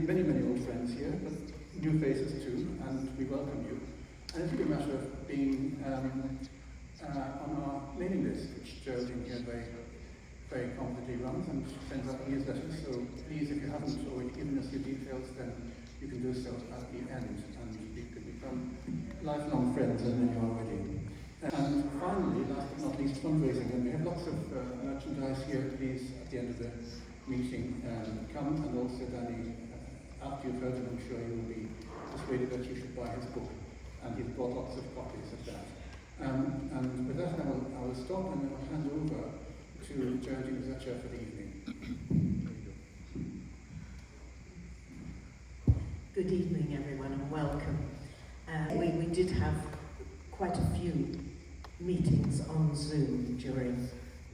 Many old friends here, but new faces too, and we welcome you. And it's really a matter of being on our mailing list, which Geraldine here very competently runs and sends out newsletters. So please, if you haven't already given us your details, then you can do so at the end, and you can become lifelong friends, and then you're already. And finally, last but not least, fundraising. And we have lots of merchandise here. Please, at the end of the meeting, come, and also Danny, after you've heard him, I'm sure you will be persuaded that you should buy his book, and he's bought lots of copies of that. And with that, I will stop, and I will hand over to Geraldine as our chair for the evening. Good evening, everyone, and welcome. We did have quite a few meetings on Zoom during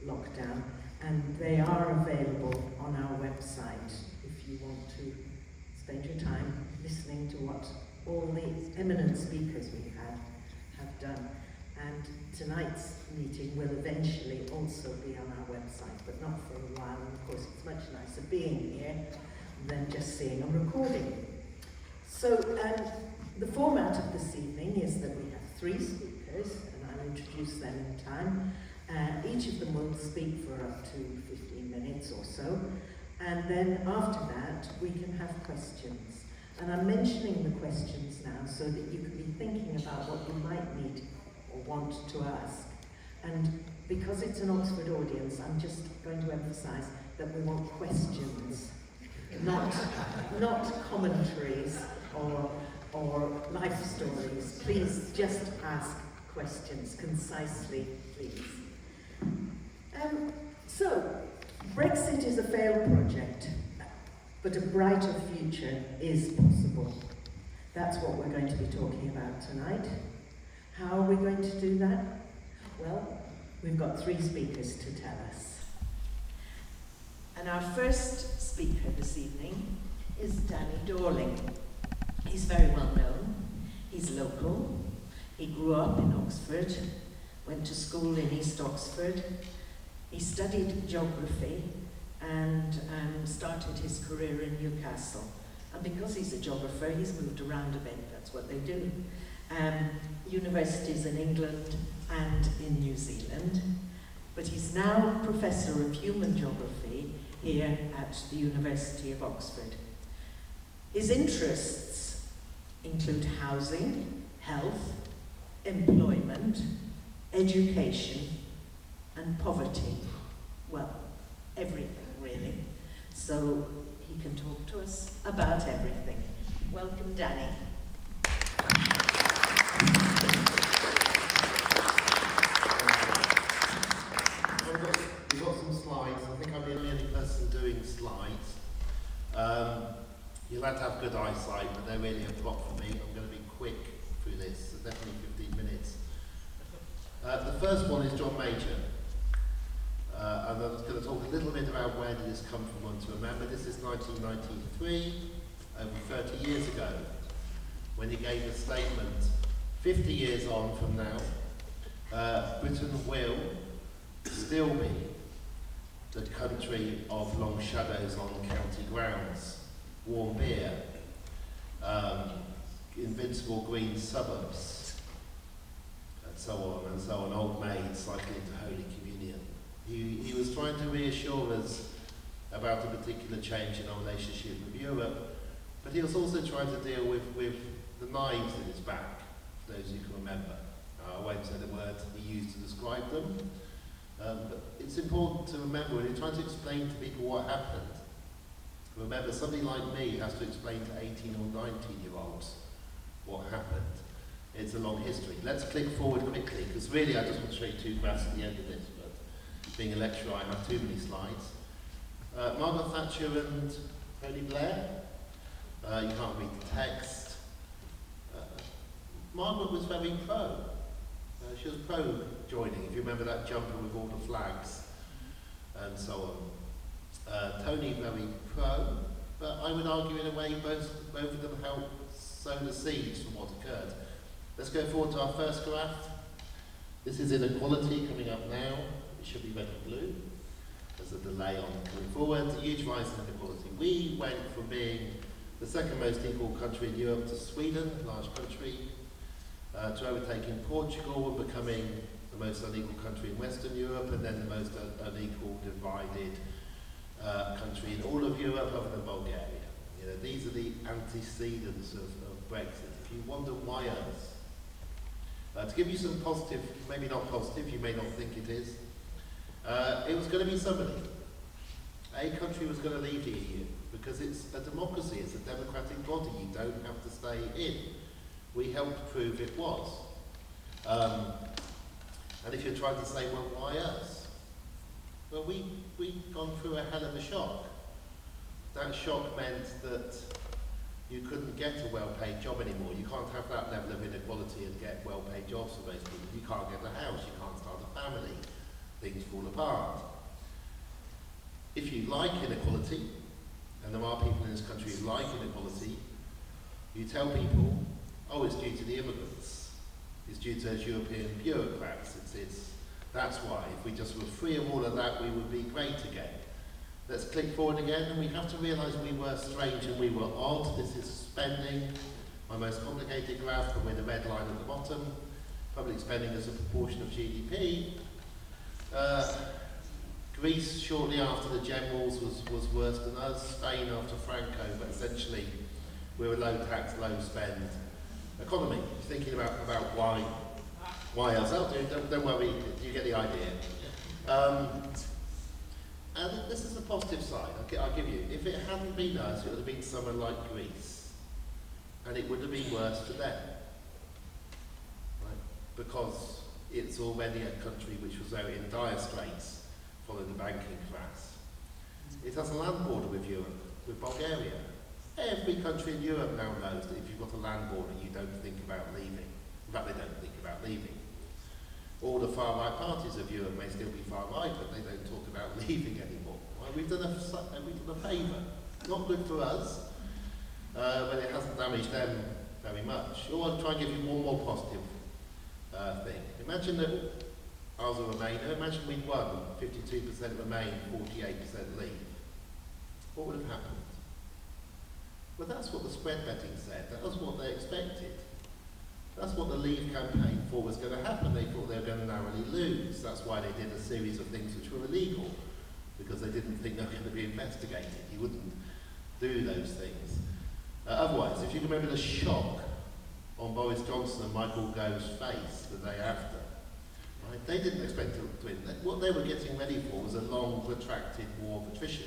lockdown, and they are available on our website if you want to spend your time listening to what all the eminent speakers we have done. And tonight's meeting will eventually also be on our website, but not for a while. And of course, it's much nicer being here than just seeing a recording. So the format of this evening is that we have 3 speakers, and I'll introduce them in time. Each of them will speak for up to 15 minutes or so. And then after that, we can have questions. And I'm mentioning the questions now so that you can be thinking about what you might need or want to ask. And because it's an Oxford audience, I'm just going to emphasise that we want questions, not commentaries or life stories. Please just ask questions concisely, please. So, Brexit is a failed project, but a brighter future is possible. That's what we're going to be talking about tonight. How are we going to do that? Well, we've got 3 speakers to tell us. And our first speaker this evening is Danny Dorling. He's very well known. He's local. He grew up in Oxford, went to school in East Oxford. He studied geography and started his career in Newcastle. And because he's a geographer, he's moved around a bit. That's what they do. Universities in England and in New Zealand. But he's now Professor of Human Geography here at the University of Oxford. His interests include housing, health, employment, education, and poverty. Well, everything really. So he can talk to us about everything. Welcome, Danny. We've got some slides. I think I'm the only person doing slides. You'll have to have good eyesight, but they're really a plot for me. I'm going to be quick through this, so definitely 15 minutes. The first one is John Major. And I'm going to talk a little bit about where did this come from and to remember. This is 1993, over 30 years ago, when he gave a statement. 50 years on from now, Britain will still be the country of long shadows on county grounds, warm beer, invincible green suburbs, and so on, old maids cycling to Holy Communion. He was trying to reassure us about a particular change in our relationship with Europe, but he was also trying to deal with the knives in his back, for those who can remember. I won't say the word he used to describe them, but it's important to remember when you're trying to explain to people what happened. Remember, somebody like me has to explain to 18 or 19-year-olds what happened. It's a long history. Let's click forward quickly, because really I just want to show you 2 graphs at the end of this, but being a lecturer I have too many slides. Margaret Thatcher and Tony Blair. You can't read the text. Margaret was very pro. She was pro joining, if you remember that jumper with all the flags and so on. Tony very pro, but I would argue in a way both of them helped sow the seeds from what occurred. Let's go forward to our first graph. This is inequality coming up now. It should be red and blue. There's a delay on coming forward. A huge rise in inequality. We went from being the second most equal country in Europe to Sweden, a large country, to overtaking Portugal and becoming the most unequal country in Western Europe, and then the most unequal, divided country in all of Europe other than Bulgaria. You know, these are the antecedents of Brexit. If you wonder why us, to give you some positive, maybe not positive, you may not think it is, it was going to be somebody. A country was going to leave the EU because it's a democracy, it's a democratic body, you don't have to stay in. We helped prove it was. And if you're trying to say, well, why us? Well, we'd gone through a hell of a shock. That shock meant that you couldn't get a well-paid job anymore. You can't have that level of inequality and get well-paid jobs for most people. You can't get a house, you can't start a family. Things fall apart. If you like inequality, and there are people in this country who like inequality, you tell people, oh, it's due to the immigrants. It's due to those European bureaucrats. That's why. If we just were free of all of that, we would be great again. Let's click forward again, and we have to realise we were strange and we were odd. This is spending, my most complicated graph, but with a red line at the bottom. Public spending as a proportion of GDP. Greece, shortly after the generals, was worse than us. Spain after Franco, but essentially we're a low tax, low spend economy. Thinking about why us? Don't worry, you get the idea. And this is the positive side, I'll give you. If it hadn't been us, it would have been somewhere like Greece. And it would have been worse for them. Right? Because it's already a country which was very in dire straits following the banking crash. It has a land border with Europe, with Bulgaria. Every country in Europe now knows that if you've got a land border, you don't think about leaving. In fact, they don't think about leaving. All the far-right parties of Europe may still be far-right, but they don't talk about leaving anymore. Right? We've done a favour. Not good for us, but it hasn't damaged them very much. I'll try and give you one more positive thing. Imagine that I was a Remainer. Imagine we'd won 52% Remain, 48% Leave. What would have happened? Well, that's what the spread betting said. That was what they expected. That's what the Leave campaign thought was going to happen. They thought they were going to narrowly lose. That's why they did a series of things which were illegal, because they didn't think they were going to be investigated. You wouldn't do those things. Otherwise, if you can remember the shock on Boris Johnson and Michael Gove's face the day after, right? They didn't expect to win. What they were getting ready for was a long, protracted war of attrition.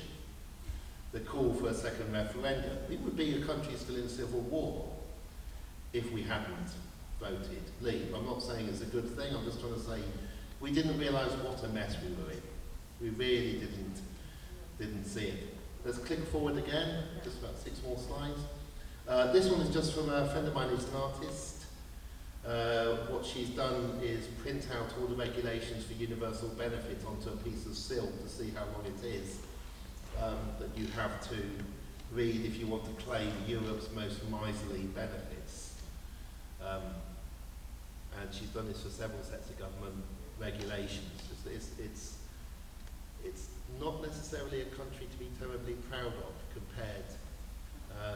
The call for a second referendum. It would be a country still in civil war if we hadn't voted Leave. I'm not saying it's a good thing, I'm just trying to say we didn't realise what a mess we were in. We really didn't see it. Let's click forward again, just about 6 more slides. This one is just from a friend of mine who's an artist. What she's done is print out all the regulations for universal benefit onto a piece of silk to see how long it is that you have to read if you want to claim Europe's most miserly benefits. And she's done this for several sets of government regulations. It's not necessarily a country to be terribly proud of compared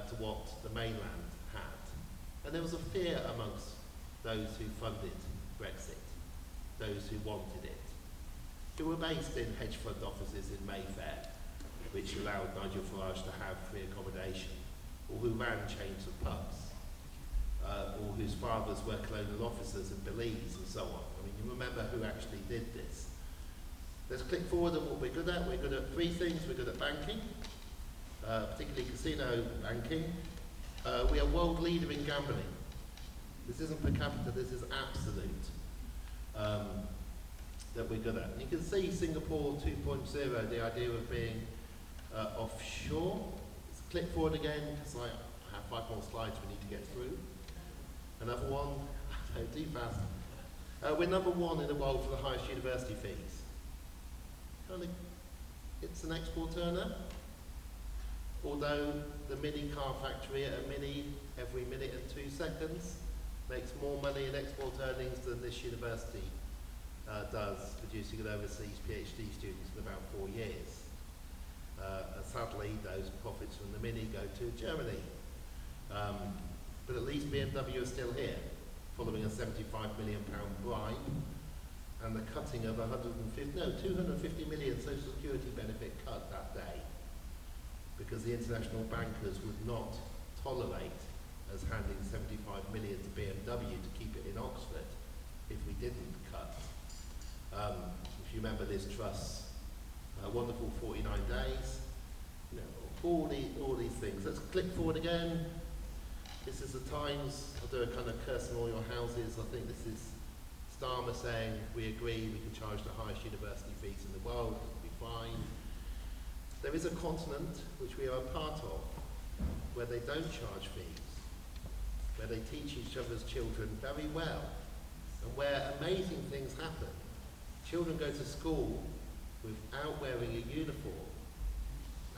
to what the mainland had. And there was a fear amongst those who funded Brexit, those who wanted it, who were based in hedge fund offices in Mayfair, which allowed Nigel Farage to have free accommodation, or who ran chains of pubs, or whose fathers were colonial officers in Belize and so on. I mean, you remember who actually did this. Let's click forward at what we're good at. We're good at 3 things. We're good at banking, particularly casino banking. We are world leader in gambling. This isn't per capita, this is absolute that we're good at. And you can see Singapore 2.0, the idea of being offshore. Let's click forward again, because I have 5 more slides we need to get through. Another one, no, too fast. We're number 1 in the world for the highest university fees. It's an export earner, although the mini car factory at a mini every minute and 2 seconds makes more money in export earnings than this university does producing an overseas PhD student in about 4 years. And sadly, those profits from the Mini go to Germany. But at least BMW are still here, following a £75 million bribe and the cutting of 250 million social security benefit cut that day, because the international bankers would not tolerate us handing 75 million to BMW to keep it in Oxford if we didn't cut. If you remember Liz Truss, wonderful 49 days, you know, all these things. Let's click forward again. This is the Times. I'll do a kind of cursing all your houses. I think this is Starmer saying, we agree we can charge the highest university fees in the world, it'll be fine. There is a continent which we are a part of where they don't charge fees, where they teach each other's children very well, and where amazing things happen. Children go to school without wearing a uniform,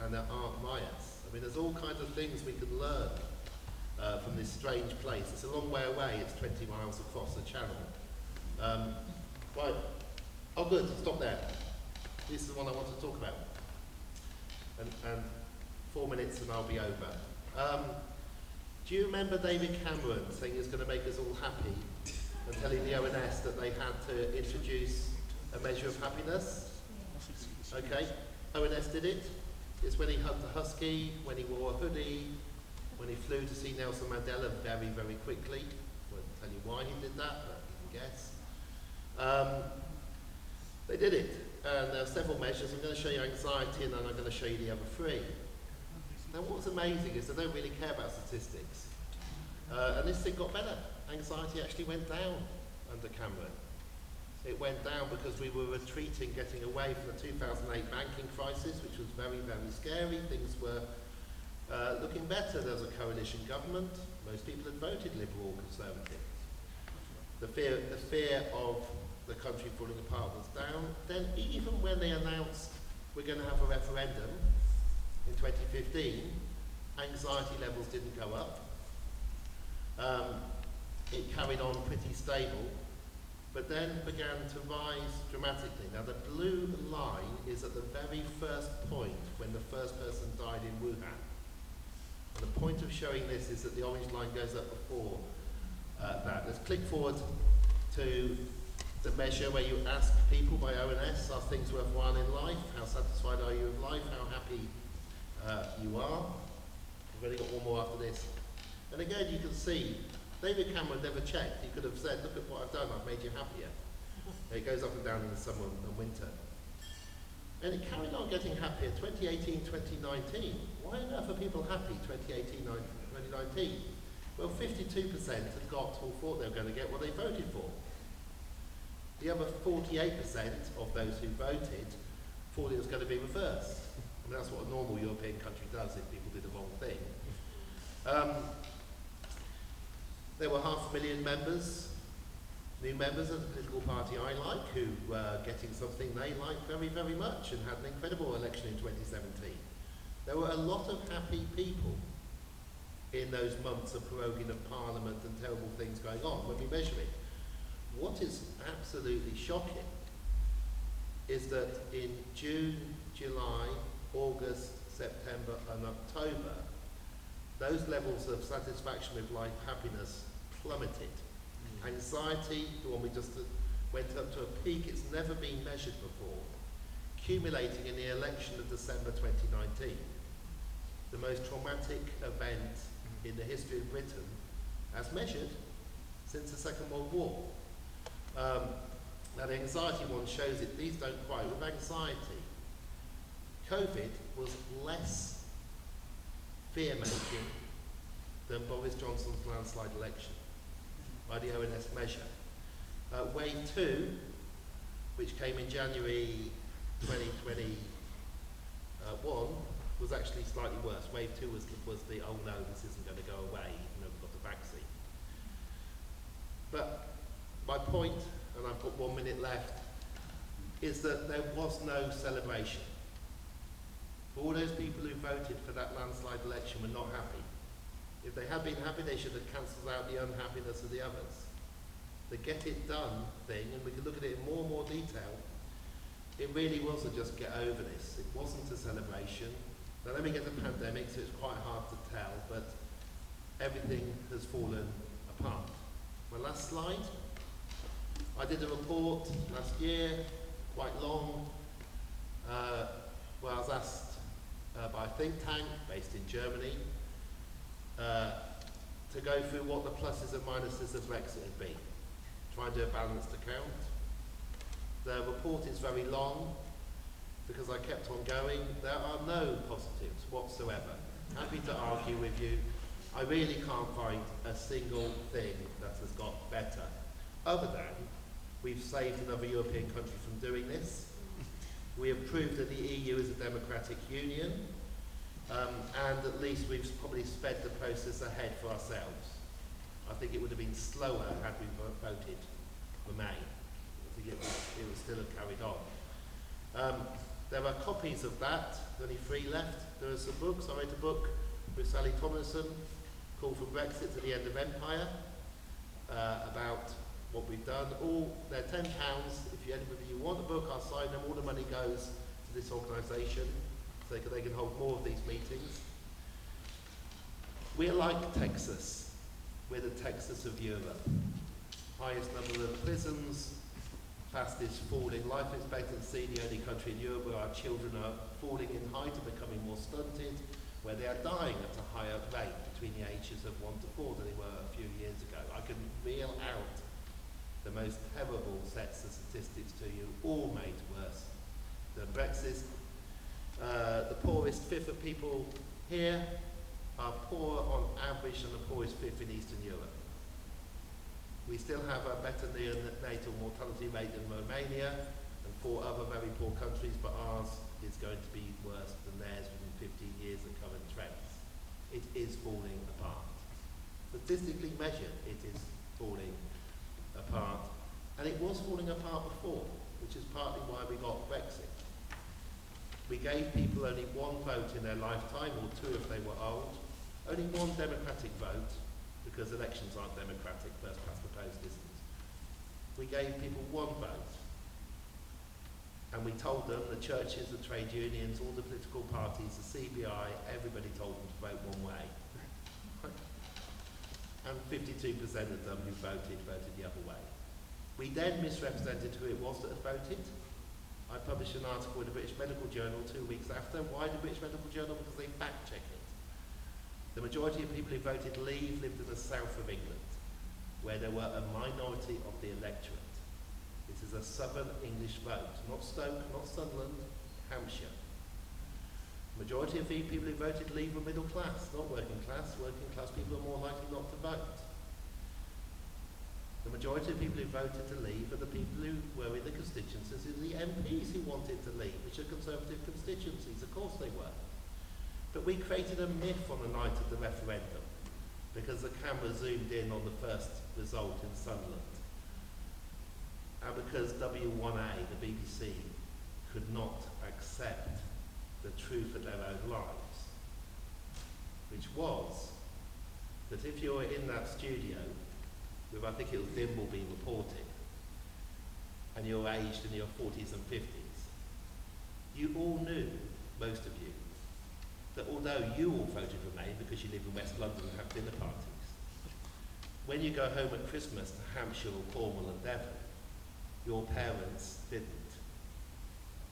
and there aren't riots. I mean, there's all kinds of things we can learn from this strange place. It's a long way away, it's 20 miles across the channel. Right, oh good, stop there. This is the one I want to talk about. And 4 minutes and I'll be over. Do you remember David Cameron saying he was going to make us all happy and telling the ONS that they had to introduce a measure of happiness? Okay, ONS did it. It's when he hugged the husky, when he wore a hoodie, when he flew to see Nelson Mandela very, very quickly. I won't tell you why he did that, but you can guess. They did it, and there are several measures. I'm going to show you anxiety, and then I'm going to show you the other three. Now, what's amazing is they don't really care about statistics, and this thing got better. Anxiety actually went down under Cameron. It went down because we were retreating, getting away from the 2008 banking crisis, which was very, very scary. Things were looking better. There was a coalition government. Most people had voted Liberal or Conservative. The fear of the country falling apart was down. Then even when they announced we're going to have a referendum in 2015, anxiety levels didn't go up. It carried on pretty stable, but then began to rise dramatically. Now the blue line is at the very first point when the first person died in Wuhan. And the point of showing this is that the orange line goes up before that. Let's click forward to the measure where you ask people by ONS, are things worthwhile in life? How satisfied are you with life? How happy you are? We've only got one more after this. And again, you can see, David Cameron never checked. He could have said, look at what I've done, I've made you happier. It goes up and down in the summer and winter. And it carried on getting happier, 2018, 2019. Why on earth are people happy, 2018, 2019? Well, 52% had got or thought they were going to get what they voted for. The other 48% of those who voted thought it was going to be reversed. I mean, that's what a normal European country does if people do the wrong thing. There were 500,000 members, new members of the political party I like, who were getting something they liked very, very much and had an incredible election in 2017. There were a lot of happy people in those months of proroguing of Parliament and terrible things going on when we measure it. What is absolutely shocking is that in June, July, August, September and October, those levels of satisfaction with life, happiness plummeted. Anxiety, the one we just went up to a peak, it's never been measured before, accumulating in the election of December 2019. The most traumatic event in the history of Britain, as measured since the Second World War. Now the anxiety one shows it, these don't quite. With anxiety, COVID was less fear-making than Boris Johnson's landslide election by the ONS measure. Wave 2, which came in January 2021, was actually slightly worse. Wave 2 was the oh no, this isn't going to go away, even though we've got the vaccine. But my point, and I've got 1 minute left, is that there was no celebration. All those people who voted for that landslide election were not happy. If they had been happy, they should have cancelled out the unhappiness of the others. the get it done thing, and we can look at it in more and more detail, it really wasn't just get over this. It wasn't a celebration. Now then we get the pandemic, so it's quite hard to tell, but everything has fallen apart. My last slide. I did a report last year, quite long, where I was asked by a think tank based in Germany to go through what the pluses and minuses of Brexit had been, try and do a balanced account. The report is very long because I kept on going. There are no positives whatsoever. Happy to argue with you. I really can't find a single thing that has got better, other than we've saved another European country from doing this. We have proved that the EU is a democratic union, and at least we've probably sped the process ahead for ourselves. I think it would have been slower had we voted Remain. I think it would still have carried on. There are copies of that, there are only 3 left. There are some books. I wrote a book with Sally Tomlinson called From Brexit to the End of Empire, about what we've done. They're £10. If anybody you want a book, I'll sign them. All the money goes to this organisation so they can hold more of these meetings. We're like Texas. We're the Texas of Europe. Highest number of prisons, fastest falling life expectancy, the only country in Europe where our children are falling in height and becoming more stunted, where they are dying at a higher rate between the ages of 1 to 4 than they were a few years ago. I can reel out the most terrible sets of statistics to you, all made worse than Brexit. The poorest fifth of people here are poorer on average than the poorest fifth in Eastern Europe. We still have a better neonatal mortality rate than Romania and 4 other very poor countries, but ours is going to be worse than theirs within 15 years of current trends. It is falling apart. Statistically measured, it is falling apart. And it was falling apart before, which is partly why we got Brexit. We gave people only 1 vote in their lifetime, or 2 if they were old. Only 1 democratic vote, because elections aren't democratic, first past the post isn't. We gave people 1 vote. And we told them, the churches, the trade unions, all the political parties, the CBI, everybody told them to vote 1 way. And 52% of them who voted the other way. We then misrepresented who it was that had voted. I published an article in the British Medical Journal 2 weeks after. Why the British Medical Journal? Because they fact-check it. The majority of people who voted Leave lived in the south of England, where there were a minority of the electorate. This is a southern English vote, not Stoke, not Sunderland, Hampshire. The majority of the people who voted Leave were middle class, not working class. Working class people are more likely not to vote. The majority of people who voted to leave are the people who were in the constituencies, the MPs who wanted to leave, which are Conservative constituencies. Of course they were. But we created a myth on the night of the referendum because the camera zoomed in on the first result in Sunderland. And because W1A, the BBC, could not accept the truth of their own lives, which was that if you were in that studio with, I think it was Dimbleby reporting, and you're aged in your 40s and 50s, you all knew, most of you, that although you all voted Remain because you live in West London and have dinner parties, when you go home at Christmas to Hampshire or Cornwall and Devon, your parents didn't.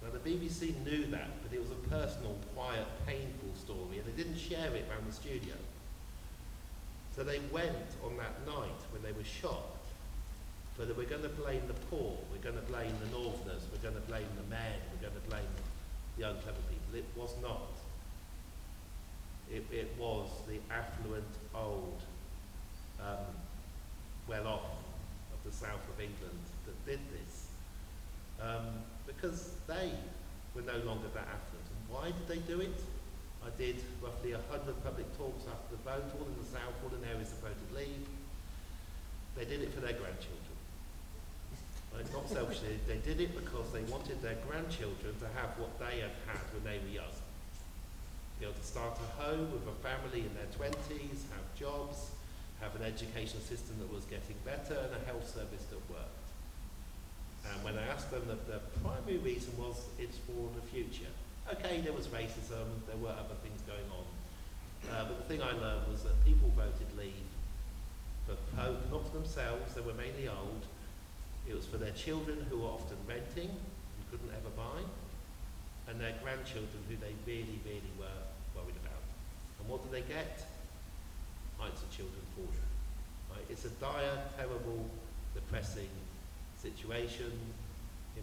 Now the BBC knew that, but it was a personal, quiet, painful story, and they didn't share it around the studio. So they went on that night when they were shocked, so that we're going to blame the poor, we're going to blame the Northerners, we're going to blame the men, we're going to blame the unclever people. It was not. It was the affluent, old, well-off of the south of England that did this. Because they were no longer that affluent. And why did they do it? I did roughly 100 public talks after the vote, all in the south, all in areas that voted Leave. They did it for their grandchildren. Right? Not selfishly, they did it because they wanted their grandchildren to have what they had had when they were young. Be able to start a home with a family in their 20s, have jobs, have have an education system that was getting better and a health service that worked. And when I asked them, the primary reason was it's for the future. Okay, there was racism, there were other things going on. But the thing I learned was that people voted leave not for themselves, they were mainly old. It was for their children who were often renting and couldn't ever buy, and their grandchildren who they really, really were worried about. And what do they get? Heights of children falling. Right? It's a dire, terrible, depressing situation.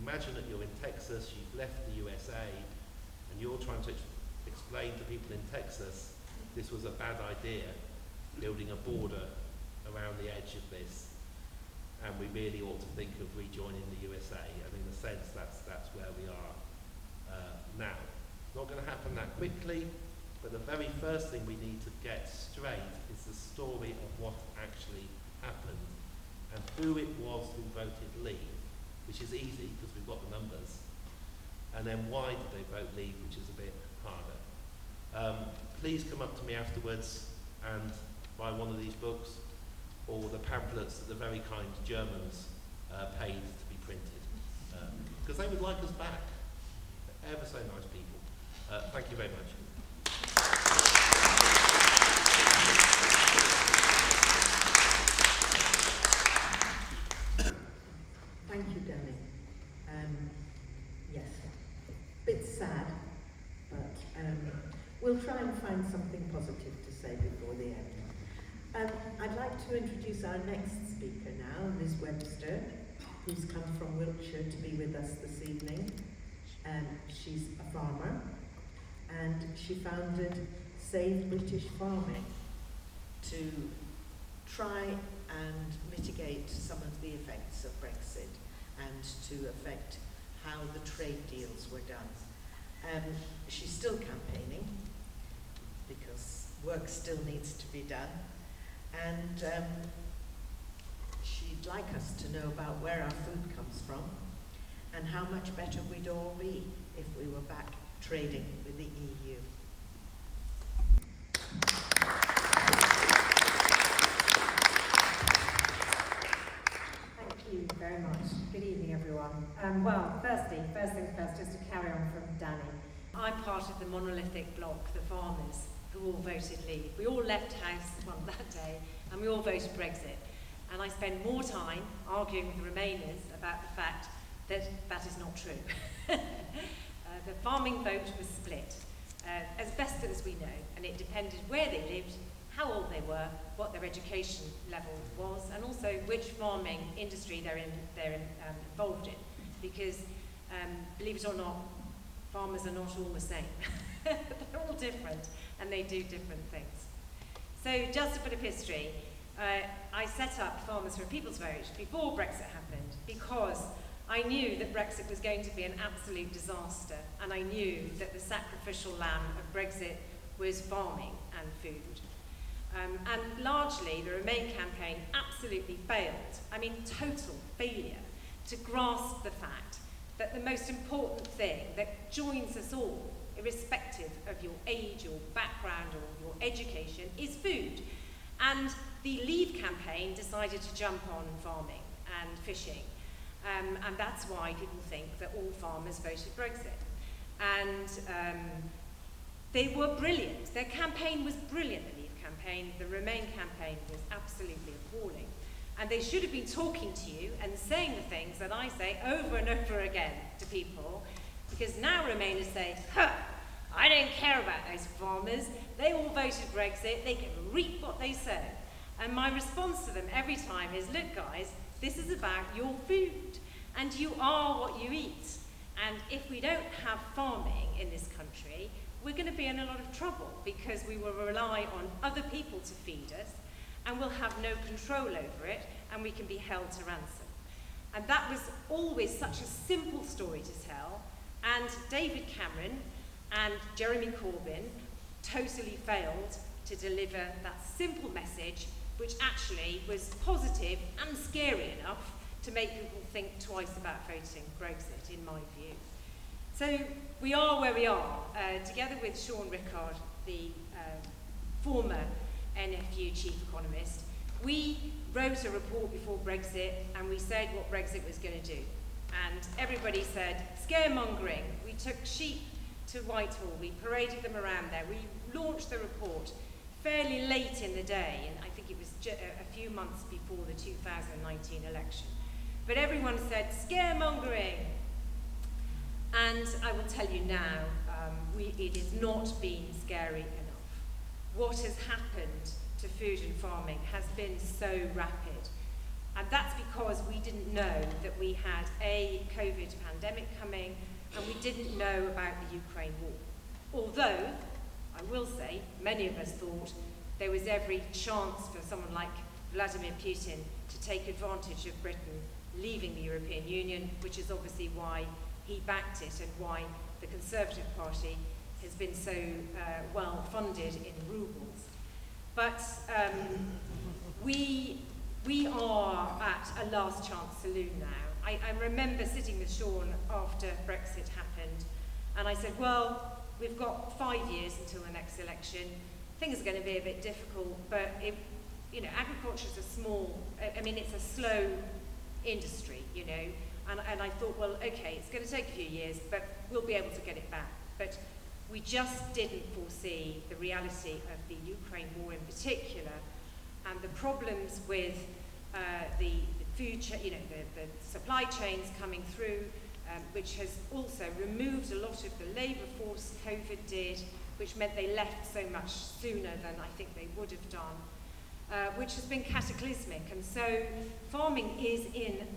Imagine that you're in Texas, you've left the USA, and you're trying to explain to people in Texas this was a bad idea, building a border around the edge of this, and we really ought to think of rejoining the USA. And in a sense, that's where we are now. It's not going to happen that quickly, but the very first thing we need to get straight is the story of what actually happened and who it was who voted leave, which is easy because we've got the numbers, and then why did they vote leave, which is a bit harder. Please come up to me afterwards and buy one of these books or the pamphlets that the very kind Germans paid to be printed, because they would like us back. They're ever so nice people. Thank you very much. Thank you, Danny. Yes, bit sad, but we'll try and find something positive to say before the end. I'd like to introduce our next speaker now, Ms. Webster, who's come from Wiltshire to be with us this evening. She's a farmer, and she founded Save British Farming to try and mitigate some of the effects of Brexit and to affect how the trade deals were done. She's still campaigning because work still needs to be done, and she'd like us to know about where our food comes from and how much better we'd all be if we were back trading with the EU. Thank you very much. Good evening, everyone. First things first, just to carry on from Danny. I'm part of the monolithic bloc, the farmers, who all voted leave. We all left house that day, and we all voted Brexit. And I spend more time arguing with the Remainers about the fact that that is not true. The farming vote was split, as best as we know, and it depended where they lived, how old they were, what their education level was, and also which farming industry they're involved in. Because, believe it or not, farmers are not all the same. They're all different, and they do different things. So, just a bit of history. I set up Farmers for a People's Vote before Brexit happened because I knew that Brexit was going to be an absolute disaster, and I knew that the sacrificial lamb of Brexit was farming and food. And largely, the Remain campaign absolutely failed, total failure, to grasp the fact that the most important thing that joins us all, irrespective of your age, your background, or your education, is food. And the Leave campaign decided to jump on farming and fishing. And that's why people think that all farmers voted Brexit. And they were brilliant. Their campaign was brilliant, the Leave campaign. The Remain campaign was absolutely appalling. And they should have been talking to you and saying the things that I say over and over again to people, because now Remainers say, I don't care about those farmers. They all voted Brexit. They can reap what they sow. And my response to them every time is, look guys, this is about your food, and you are what you eat. And if we don't have farming in this country, we're going to be in a lot of trouble because we will rely on other people to feed us, and we'll have no control over it, and we can be held to ransom. And that was always such a simple story to tell, and David Cameron and Jeremy Corbyn totally failed to deliver that simple message, which actually was positive and scary enough to make people think twice about voting Brexit, in my view. So we are where we are, together with Sean Rickard, the former NFU chief economist, We wrote a report before Brexit and we said what Brexit was going to do. And everybody said, scaremongering. We took sheep to Whitehall, we paraded them around there, we launched the report fairly late in the day, and I think it was a few months before the 2019 election. But everyone said, scaremongering. And I will tell you now, it has not been scary enough. What has happened to food and farming has been so rapid. And that's because we didn't know that we had a COVID pandemic coming, and we didn't know about the Ukraine war. Although, I will say, many of us thought there was every chance for someone like Vladimir Putin to take advantage of Britain leaving the European Union, which is obviously why he backed it and why the Conservative Party has been so well funded in rubles. But we are at a last chance saloon now. I remember sitting with Sean after Brexit happened, and I said, well, we've got 5 years until the next election. Things are going to be a bit difficult, but agriculture is it's a slow industry, and I thought, well, okay, it's going to take a few years, but we'll be able to get it back. But we just didn't foresee the reality of the Ukraine war in particular, and the problems with the food, the supply chains coming through, which has also removed a lot of the labour force COVID did, which meant they left so much sooner than I think they would have done, which has been cataclysmic. And so farming is in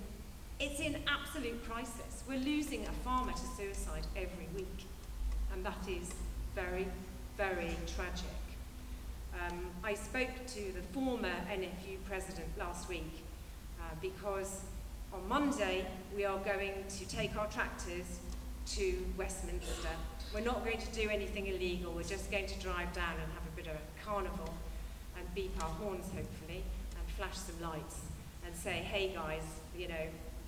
absolute crisis. We're losing a farmer to suicide every week, and that is very, very tragic. I spoke to the former NFU president last week because on Monday we are going to take our tractors to Westminster. We're not going to do anything illegal, we're just going to drive down and have a bit of a carnival and beep our horns hopefully and flash some lights and say, hey guys,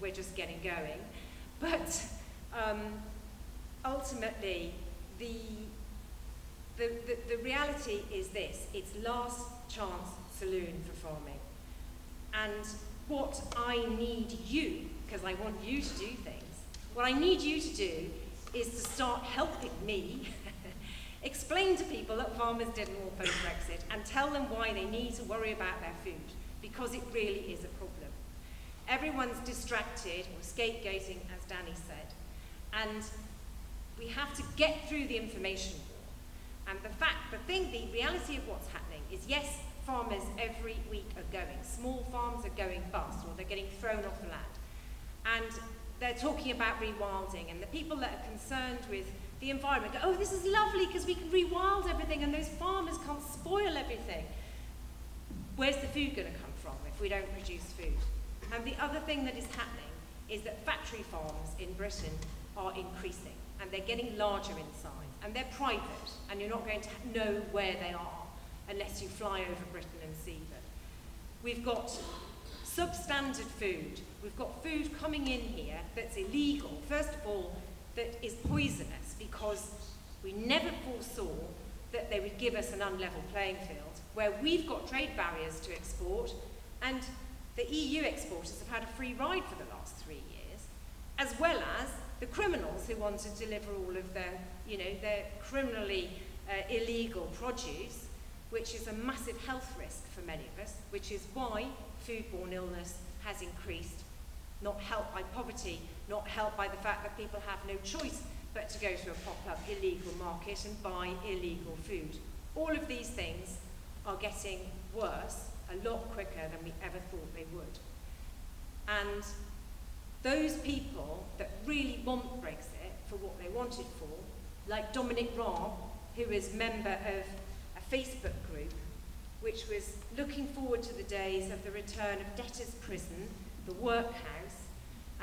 we're just getting going. But ultimately the reality is this: it's last chance saloon for farming. And what I need you, because I want you to do things, what I need you to do is to start helping me explain to people that farmers didn't all vote Brexit and tell them why they need to worry about their food, because it really is a problem. Everyone's distracted or scapegoating, as Danny said, and we have to get through the information war. And the reality of what's happening is, yes, farmers every week are going. Small farms are going bust, or they're getting thrown off the land. And they're talking about rewilding, and the people that are concerned with the environment go, oh, this is lovely because we can rewild everything and those farmers can't spoil everything. Where's the food going to come from if we don't produce food? And the other thing that is happening is that factory farms in Britain are increasing, and they're getting larger in size, and they're private, and you're not going to know where they are unless you fly over Britain and see them. We've got substandard food. We've got food coming in here that's illegal. First of all, that is poisonous, because we never foresaw that they would give us an unlevel playing field where we've got trade barriers to export, and the EU exporters have had a free ride for the last 3 years, as well as the criminals who want to deliver all of their criminally illegal produce, which is a massive health risk for many of us, which is why foodborne illness has increased, not helped by poverty, not helped by the fact that people have no choice but to go to a pop-up illegal market and buy illegal food. All of these things are getting worse a lot quicker than we ever thought they would. And those people that really want Brexit for what they wanted for, like Dominic Raab, who is member of a Facebook group which was looking forward to the days of the return of debtors' prison, the workhouse,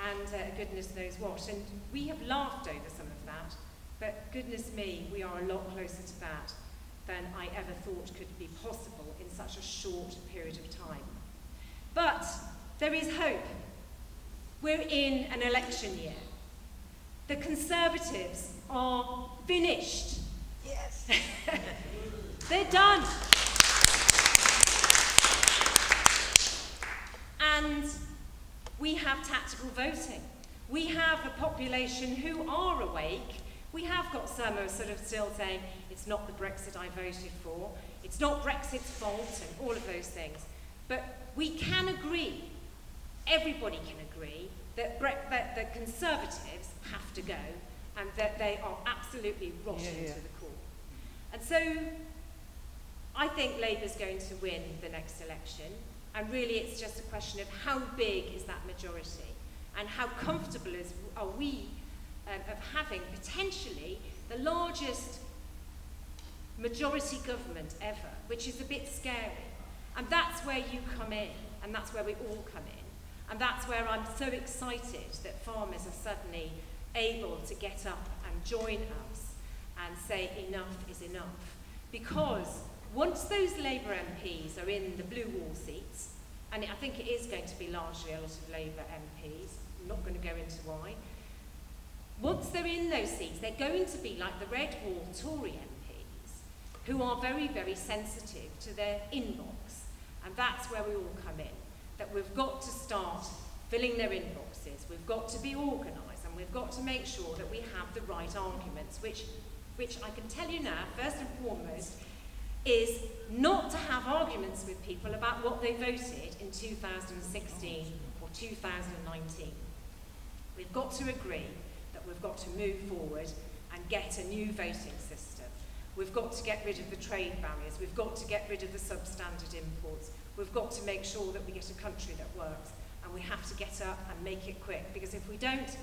and goodness knows what. And we have laughed over some of that, but goodness me, we are a lot closer to that than I ever thought could be possible in such a short period of time. But there is hope. We're in an election year. The Conservatives are finished. Yes. They're done. have tactical voting. We have a population who are awake. We have got some who are sort of still saying, it's not the Brexit I voted for, it's not Brexit's fault, and all of those things. But we can agree, everybody can agree, that Conservatives have to go, and that they are absolutely rotten to the core. And so, I think Labour's going to win the next election, and really it's just a question of how big is that majority, and how comfortable are we of having potentially the largest majority government ever, which is a bit scary. And that's where you come in, and that's where we all come in. And that's where I'm so excited that farmers are suddenly able to get up and join us and say enough is enough. Because once those Labour MPs are in the blue wall seats, and I think it is going to be largely a lot of Labour MPs, I'm not going to go into why, once they're in those seats, they're going to be like the red wall Tory MPs, who are very, very sensitive to their inbox. And that's where we all come in, that we've got to start filling their inboxes, we've got to be organised, and we've got to make sure that we have the right arguments, which I can tell you now, first and foremost, is not to have arguments with people about what they voted in 2016 or 2019. We've got to agree that we've got to move forward and get a new voting system. We've got to get rid of the trade barriers. We've got to get rid of the substandard imports. We've got to make sure that we get a country that works. And we have to get up and make it quick, because if we don't,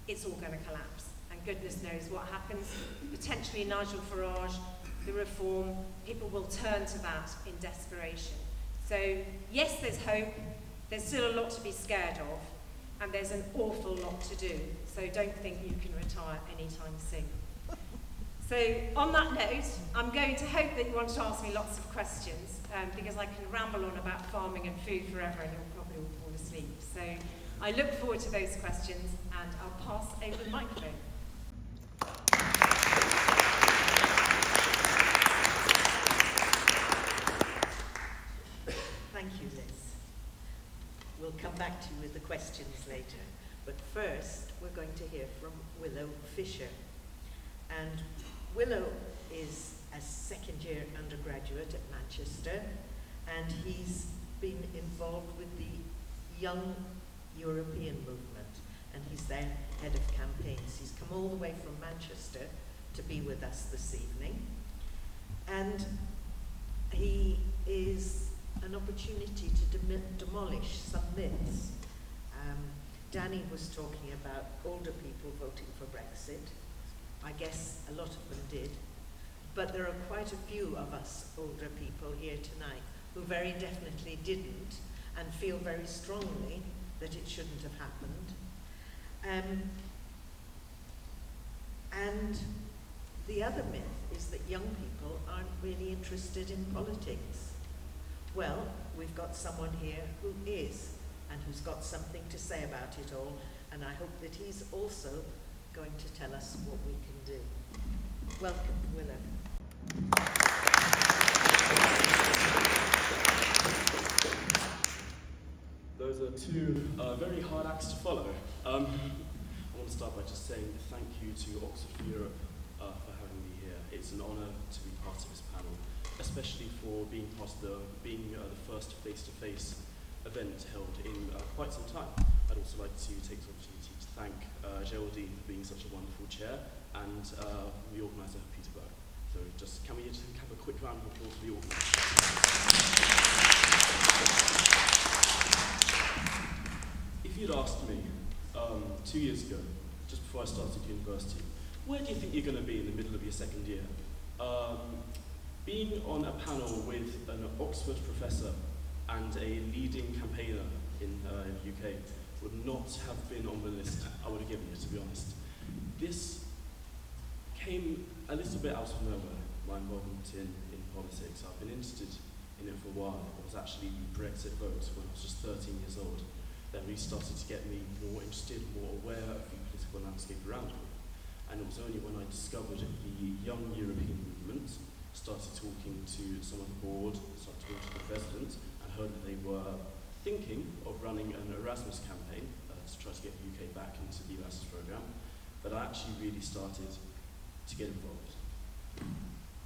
it's all going to collapse. And goodness knows what happens. Potentially Nigel Farage, the reform, people will turn to that in desperation. So yes, there's hope. There's still a lot to be scared of. And there's an awful lot to do. So don't think you can retire anytime soon. So on that note, I'm going to hope that you want to ask me lots of questions, because I can ramble on about farming and food forever and you'll probably all fall asleep. So I look forward to those questions, and I'll pass over the microphone. Thank you, Liz. We'll come back to you with the questions later. But first, we're going to hear from Willow Fisher. And Willow is a second-year undergraduate at Manchester, and he's been involved with the Young European movement, and he's their head of campaigns. He's come all the way from Manchester to be with us this evening. And he is an opportunity to demolish some myths. Danny was talking about older people voting for Brexit. I guess a lot of them did. But there are quite a few of us older people here tonight who very definitely didn't, and feel very strongly that it shouldn't have happened. And the other myth is that young people aren't really interested in politics. Well, we've got someone here who is, and who's got something to say about it all, and I hope that he's also going to tell us what we can do. Welcome, Willow. Those are two very hard acts to follow. I want to start by just saying thank you to Oxford for Europe for having me here. It's an honour to be part of this panel, especially for being part of the first face-to-face event held in quite some time. I'd also like to take this opportunity to thank Geraldine for being such a wonderful chair, and the organiser, Peter Burke. So can we just have a quick round of applause for the organiser? If you'd asked me 2 years ago, just before I started university, where do you think you're going to be in the middle of your second year? Being on a panel with an Oxford professor and a leading campaigner in the UK would not have been on the list I would have given you, to be honest. This came a little bit out of nowhere, my involvement in politics. I've been interested in it for a while. It was actually the Brexit vote when I was just 13 years old that really started to get me more interested, more aware of the political landscape around me. And it was only when I discovered the Young European movement, started talking to some of the board, started talking to the president, and heard that they thinking of running an Erasmus campaign to try to get the UK back into the Erasmus programme, but I actually really started to get involved.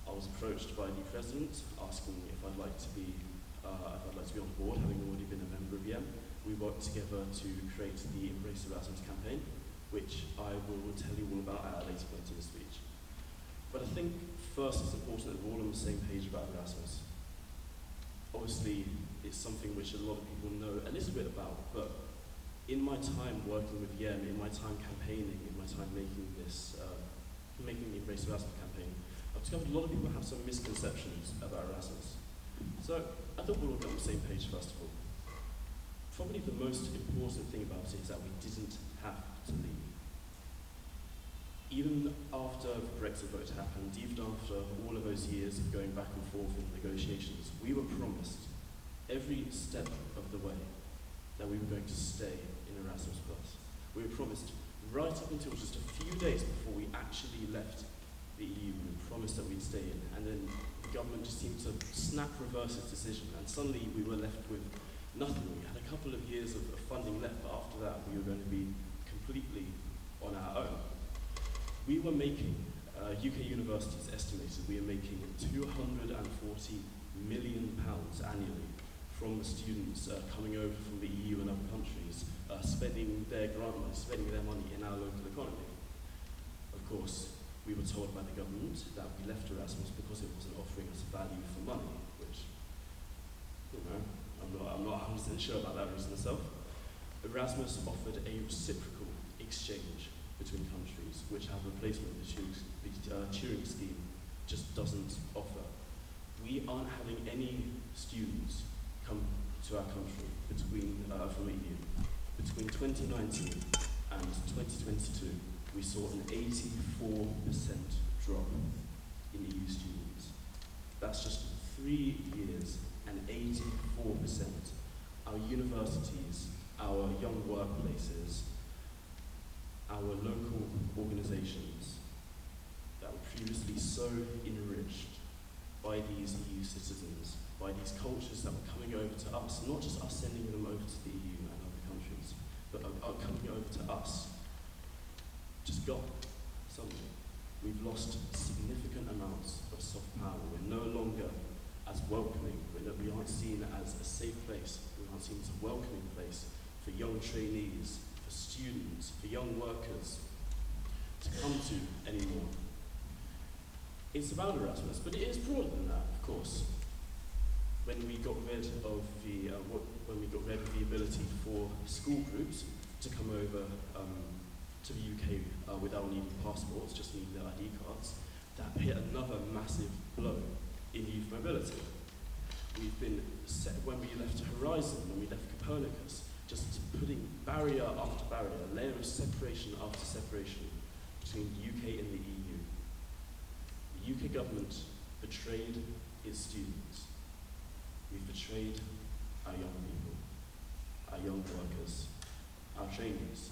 I was approached by the president asking if I'd like to be on board, having already been a member of YEM. We worked together to create the Embrace Erasmus campaign, which I will tell you all about at a later point in the speech. But I think first it's important that we're all on the same page about Erasmus. Obviously, it's something which a lot of people know a little bit about, but in my time working with YEM, in my time campaigning, in my time making the Embrace Erasmus campaign, I've discovered a lot of people have some misconceptions about Erasmus. So I thought we'll all get on the same page first of all. Probably the most important thing about it is that we didn't have to leave. Even after the Brexit vote happened, even after all of those years of going back and forth in negotiations, we were promised every step of the way that we were going to stay in Erasmus Plus. We were promised right up until just a few days before we actually left the EU, we were promised that we'd stay in, and then the government just seemed to reverse its decision, and suddenly we were left with nothing. We had a couple of years of funding left, but after that we were going to be completely on our own. We were making, UK universities estimated we were making £240 million annually from the students coming over from the EU and other countries, spending their grant money, spending their money in our local economy. Of course, we were told by the government that we left Erasmus because it wasn't offering us value for money, which, you know, I'm not 100% sure about that reason myself. Erasmus offered a reciprocal exchange between countries, which have replacement the Turing scheme just doesn't offer. We aren't having any students come to our country from the EU. Between 2019 and 2022, we saw an 84% drop in EU students. That's just 3 years and 84%. Our universities, our young workplaces, our local organisations that were previously so enriched by these EU citizens, by these cultures that were coming over to us, not just us sending them over to the EU and other countries, but are coming over to us, just gone suddenly. We've lost significant amounts of soft power. We're no longer as welcoming. We aren't seen as a safe place. We aren't seen as a welcoming place for young trainees, for students, for young workers to come to anymore. It's about Erasmus, but it is broader than that, of course. When we got rid of the ability for school groups to come over to the UK without needing passports, just needing their ID cards, that hit another massive blow in youth mobility. We've been set when we left Horizon, when we left Copernicus, just putting barrier after barrier, layer of separation after separation between the UK and the EU. The UK government betrayed its students. We've betrayed our young people, our young workers, our trainees.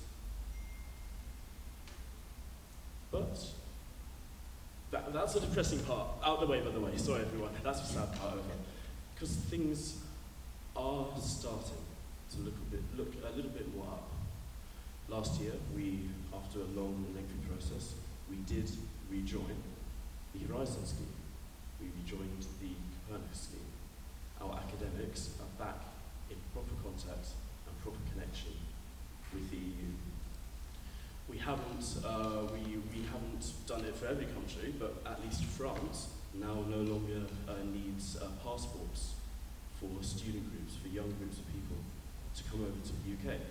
But that's the depressing part. Out the way, by the way. Sorry, everyone. That's the sad part of it. Because things are starting to look a little bit more up. Last year, after a long and lengthy process, we did rejoin the Horizon scheme. We rejoined the Copernicus scheme. Our academics are back in proper contact and proper connection with the EU. We haven't done it for every country, but at least France now no longer needs passports for student groups, for young groups of people to come over to the UK.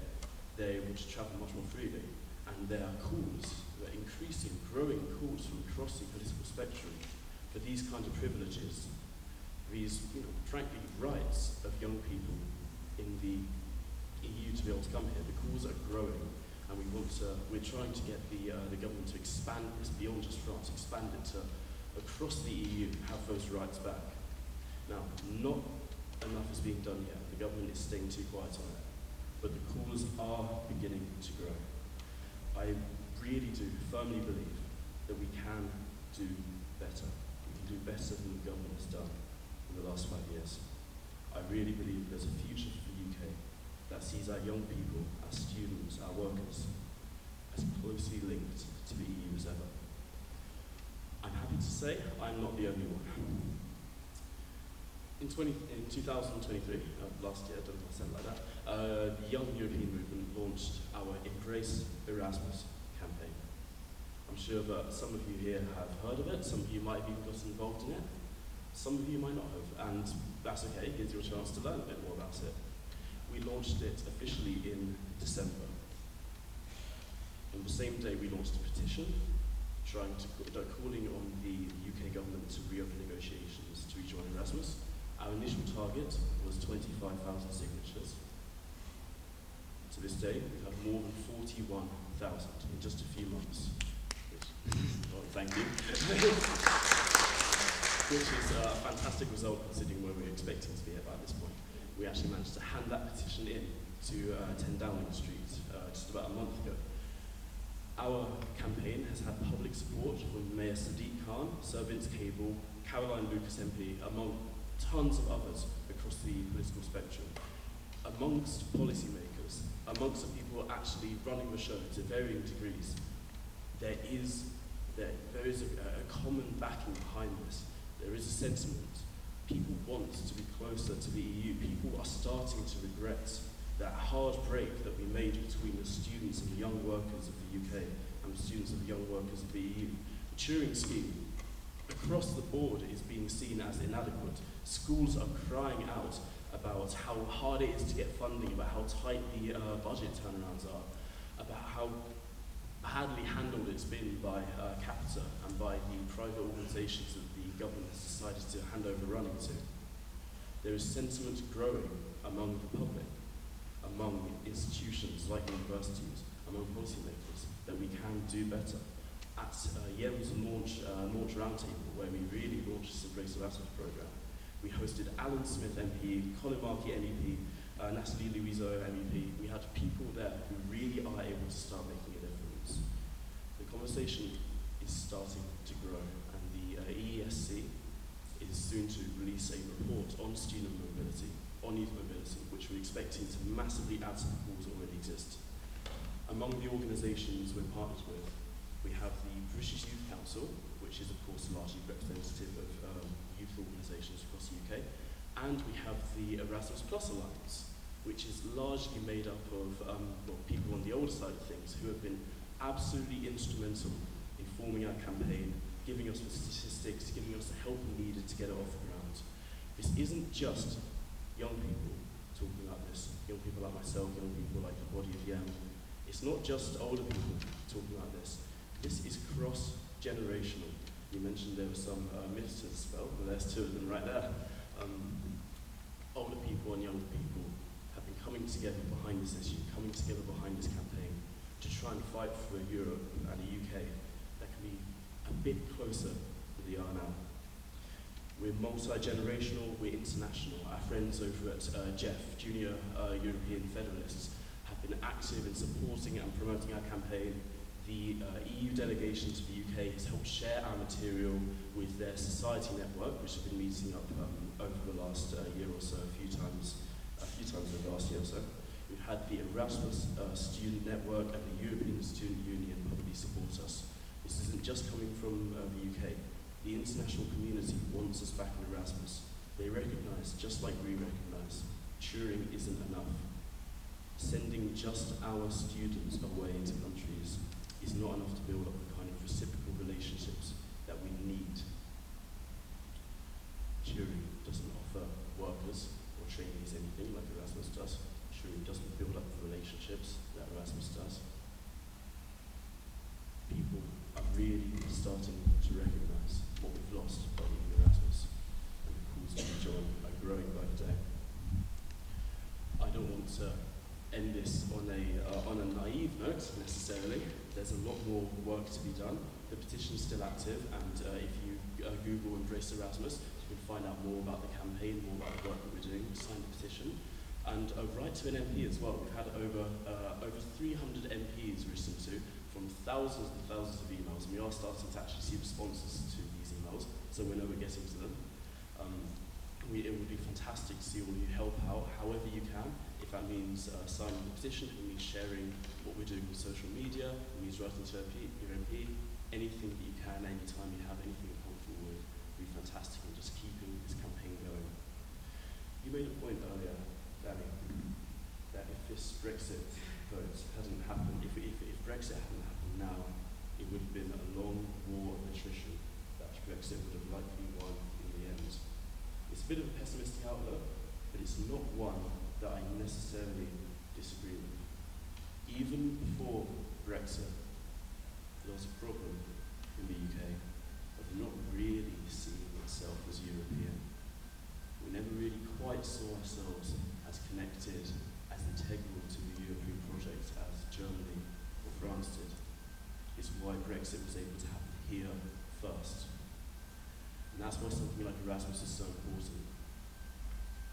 They're able to travel much more freely, and there are calls, there are increasing, growing calls from across the political spectrum for these kinds of privileges, these, frankly, rights of young people in the EU to be able to come here. The calls are growing. And we're trying to get the government to expand this beyond just France, expand it to across the EU, have those rights back. Now, not enough is being done yet. The government is staying too quiet on it. But the calls are beginning to grow. I really do firmly believe that we can do better. We can do better than the government has done in the last 5 years. I really believe there's a future for the UK sees our young people, our students, our workers, as closely linked to the EU as ever. I'm happy to say I'm not the only one. In 2023, last year, I don't know if I said it like that, the Young European Movement launched our Embrace Erasmus campaign. I'm sure that some of you here have heard of it, some of you might have even got involved in it, some of you might not have, and that's okay, here's your chance to learn a bit more about it. We launched it officially in December. On the same day we launched a petition calling on the UK government to reopen negotiations to rejoin Erasmus. Our initial target was 25,000 signatures. To this day, we've had more than 41,000 in just a few months. Thank you. Which is a fantastic result considering where we're expecting to be at by this point. We actually managed to hand that petition in to 10 Downing Street just about a month ago. Our campaign has had public support from Mayor Sadiq Khan, Sir Vince Cable, Caroline Lucas MP, among tons of others across the political spectrum. Amongst policymakers, amongst the people actually running the show to varying degrees, there is a common backing behind this. There is a sentiment. People want to be closer to the EU. People are starting to regret that hard break that we made between the students and the young workers of the UK and the students and the young workers of the EU. The Turing scheme, across the board, is being seen as inadequate. Schools are crying out about how hard it is to get funding, about how tight the budget turnarounds are, about how badly handled it's been by Capita and by the private organisations that the government has decided to hand over running to. There is sentiment growing among the public, among institutions like universities, among policymakers, that we can do better. At Yem's launch roundtable, where we really launched this Embrace Erasmus programme, we hosted Alan Smith MP, Colin Markey MEP, Natalie Louiseau MEP. We had people there who really are able to start making a difference. The conversation is starting to grow, and the EESC is soon to release a report on student mobility, on youth mobility, which we're expecting to massively add to the pools that already exist. Among the organisations we're partners with, we have the British Youth Council, which is of course largely representative of youth organisations across the UK, and we have the Erasmus Plus Alliance, which is largely made up of people on the older side of things who have been absolutely instrumental in forming our campaign, giving us the statistics, giving us the help we needed to get it off the ground. This isn't just young people talking about this, young people like myself, young people like the body of Yem. It's not just older people talking about this. This is cross-generational. You mentioned there were some myths to the spell, but there's two of them right there. Older people and younger people have been coming together behind this issue, coming together behind this campaign to try and fight for a Europe and a UK that can be a bit closer than they are now. We're multi-generational, we're international. Our friends over at Jeff, Junior European Federalists, have been active in supporting and promoting our campaign. The EU delegation to the UK has helped share our material with their society network, which have been meeting up over the last year or so, a few times over the last year or so. We've had the Erasmus Student Network and the European Student Union publicly support us. This isn't just coming from the UK. The international community wants us back in Erasmus. They recognise, just like we recognise, Turing isn't enough. Sending just our students away into countries is not enough to build up the kind of reciprocal relationships that we need. Turing doesn't offer workers or trainees anything like Erasmus does. Turing doesn't build up the relationships that Erasmus does. People are really starting to recognise what we've lost by leaving Erasmus, and the calls to join are growing by the day. I don't want to end this on a naive note necessarily. There's a lot more work to be done. The petition is still active, and if you Google Embrace Erasmus, you can find out more about the campaign, more about the work that we're doing. Sign the petition, and write to an MP as well. We've had over 300 MPs written to from thousands and thousands of emails, and we are starting to actually see responses to these emails, so we know we're getting to them. It would be fantastic to see all of you help out however you can. If If that means signing a petition, if it means sharing what we're doing on social media, it means writing to your MP, anything that you can, anytime you have anything you're comfortable with, would be fantastic in just keeping this campaign going. You made a point earlier, Danny, that if this Brexit vote hadn't happened, if Brexit hadn't happened now, it would have been a long war of attrition that Brexit would have likely won in the end. It's a bit of a pessimistic outlook, but it's not one that I necessarily disagree with. Even before Brexit, there was a problem in the UK of not really seeing itself as European. We never really quite saw ourselves as connected, as integral to the European project as Germany or France did. It's why Brexit was able to happen here first. And that's why something like Erasmus is so important.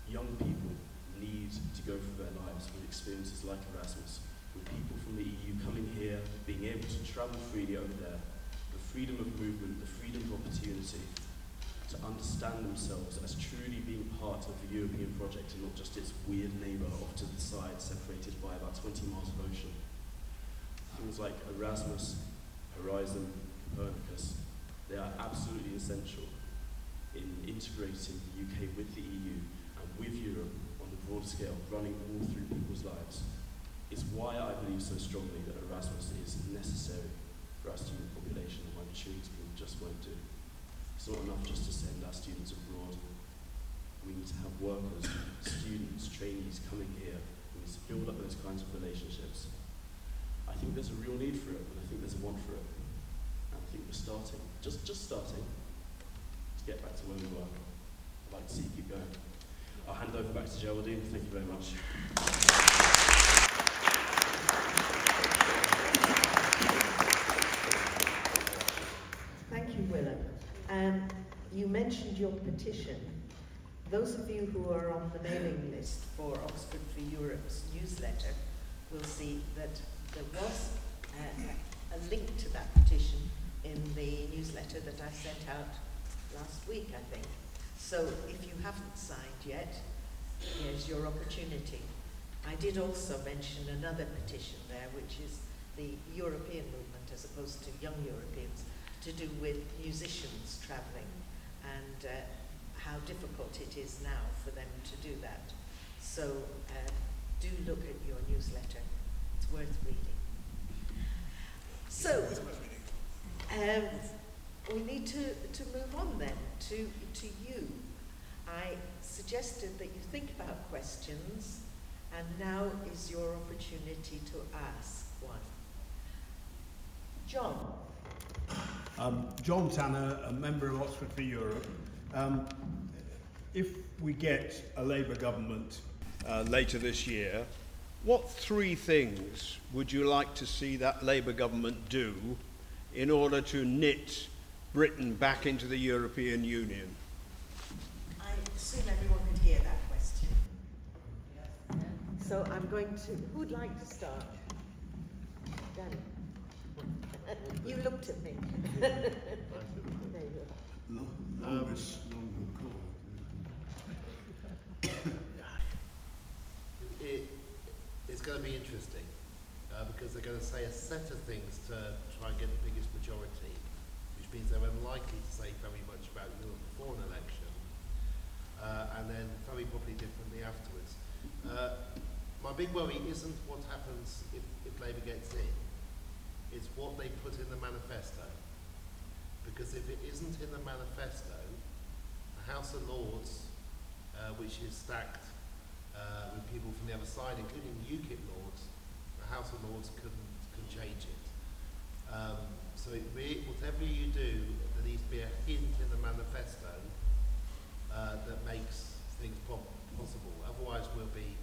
Young people need to go through their lives with experiences like Erasmus, with people from the EU coming here, being able to travel freely over there, the freedom of movement, the freedom of opportunity, to understand themselves as truly being part of the European project and not just its weird neighbour off to the side, separated by about 20 miles of ocean. Things like Erasmus, Horizon, Copernicus, they are absolutely essential in integrating the UK with the EU and with Europe on the broad scale, running all through people's lives. It's why I believe so strongly that Erasmus is necessary for our student population, and my maturity scheme just won't do. It's not enough just to send our students abroad. We need to have workers, students, trainees coming here. We need to build up those kinds of relationships. I think there's a real need for it, and I think there's a want for it. And I think we're starting, just starting, to get back to where we were. I'd like to see you keep going. I'll hand over back to Geraldine. Thank you very much. Thank you, Willem. You mentioned your petition. Those of you who are on the mailing list for Oxford for Europe's newsletter will see that there was a link to that petition in the newsletter that I sent out last week, I think. So if you haven't signed yet, here's your opportunity. I did also mention another petition there, which is the European movement as opposed to young Europeans, to do with musicians travelling and how difficult it is now for them to do that. So do look at your newsletter. It's worth reading. So we need to move on then to you. I suggested that you think about questions, and now is your opportunity to ask one. John. John Tanner, a member of Oxford for Europe. If we get a Labour government later this year, what three things would you like to see that Labour government do in order to knit Britain back into the European Union? I assume everyone could hear that question. So I'm going to, who would like to start? Danny. You looked at me. There you are. It's going to be interesting because they're going to say a set of things to try and get the biggest majority, which means they're unlikely to say very much about Europe before an election, and then very probably differently afterwards. My big worry isn't what happens if Labour gets in, it's what they put in the manifesto. Because if it isn't in the manifesto, the House of Lords, which is stacked with people from the other side, including UKIP Lords, the House of Lords can change it. So whatever you do, there needs to be a hint in the manifesto that makes things possible. Otherwise we'll be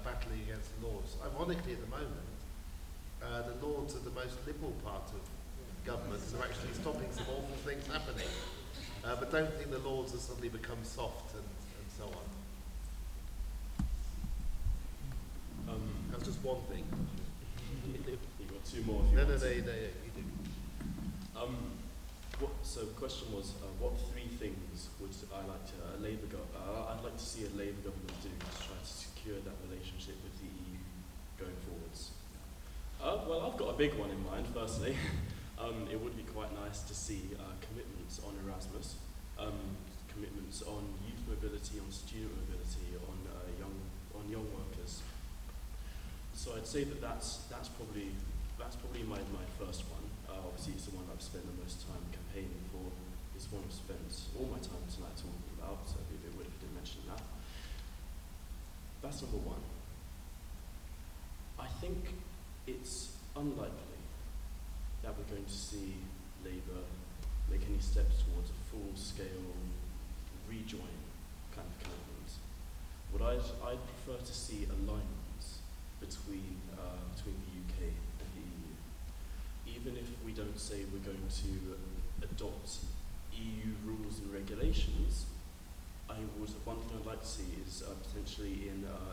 battling against the Lords. Ironically at the moment, the Lords are the most liberal part of government, and are actually stopping some awful things happening. But don't think the Lords have suddenly become soft and so on. That's just one thing. You've got two more. No, you do. So the question was, what three things would I like to I'd like to see a Labour government do to try to secure that relationship relationship with the EU going forwards? Well, I've got a big one in mind, firstly. It would be quite nice to see commitments on Erasmus, commitments on youth mobility, on student mobility, on young workers. So I'd say that's probably my first one. Obviously, it's the one I've spent the most time campaigning for. It's one I've spent all my time tonight talking about. So it'd be a bit weird if I didn't mention that. That's number one. I think it's unlikely that we're going to see Labour make any steps towards a full-scale rejoin kind of commitment. What I'd prefer to see alignments between the UK and the EU. Even if we don't say we're going to adopt EU rules and regulations, one thing I'd like to see is potentially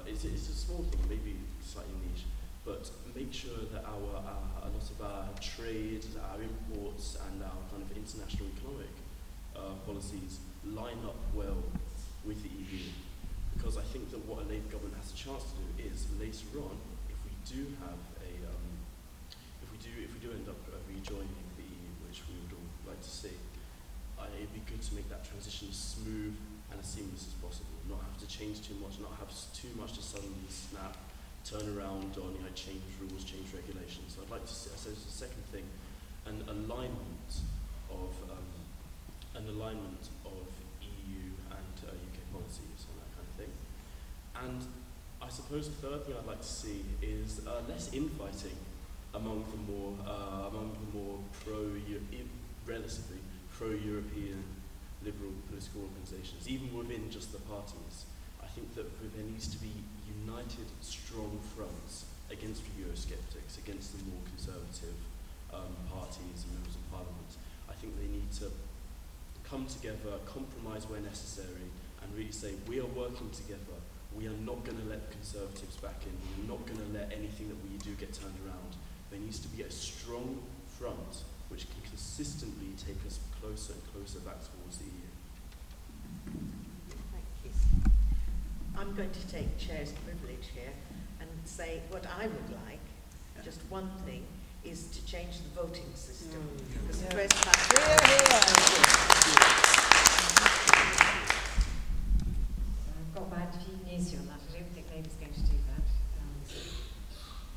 it's a small thing, maybe slightly niche, but make sure that a lot of our trade, our imports, and our kind of international economic policies line up well with the EU. Because I think that what a Labour government has a chance to do is later on, if we do end up rejoining the EU, which we would all like to see, it'd be good to make that transition as smooth and as seamless as possible. Not have to change too much, not have too much to suddenly snap, turn around on, change rules, change regulations. So I'd like to see, so the second thing, an alignment of EU and UK policies on that kind of thing. And I suppose the third thing I'd like to see is less infighting among the more relatively pro-European liberal political organisations, even within just the parties. I think that there needs to be united, strong fronts against the Eurosceptics, against the more conservative parties and members of Parliament. I think they need to come together, compromise where necessary, and really say, we are working together. We are not going to let the Conservatives back in. We are not going to let anything that we do get turned around. There needs to be a strong front which can consistently take us closer and closer back towards the EU. Thank you. I'm going to take chair's privilege here and say what I would like, just one thing, is to change the voting system. Because the first time I've got bad news on that. I don't think Labour's going to do that.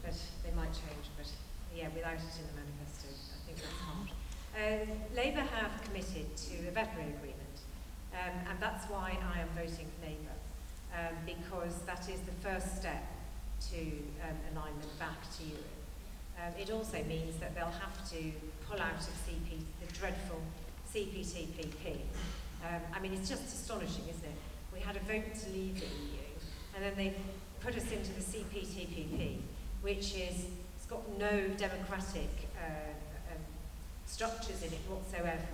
But they might change. But yeah, without it in the manifesto, I think that's hard. Labour have committed to a veterinary agreement, and that's why I am voting for Labour, because that is the first step to alignment back to Europe. It also means that they'll have to pull out of the dreadful CPTPP. I mean, it's just astonishing, isn't it? We had a vote to leave the EU, and then they put us into the CPTPP, which it's got no democratic structures in it whatsoever,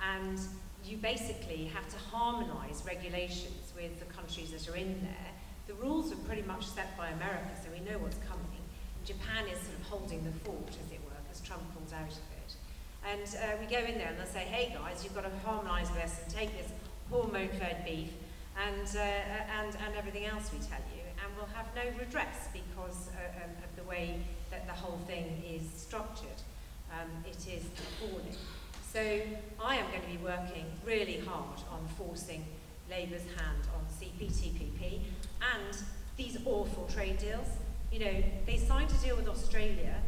and you basically have to harmonise regulations with the countries that are in there. The rules are pretty much set by America, so we know what's coming. Japan is sort of holding the fort, as it were, because Trump pulls out of it. And we go in there and they'll say, hey guys, you've got to harmonise this and take this hormone-fed beef and everything else we tell you, and we'll have no redress because of the way that the whole thing is structured. It is appalling. So I am going to be working really hard on forcing Labour's hand on CPTPP and these awful trade deals. You know, they signed a deal with Australia,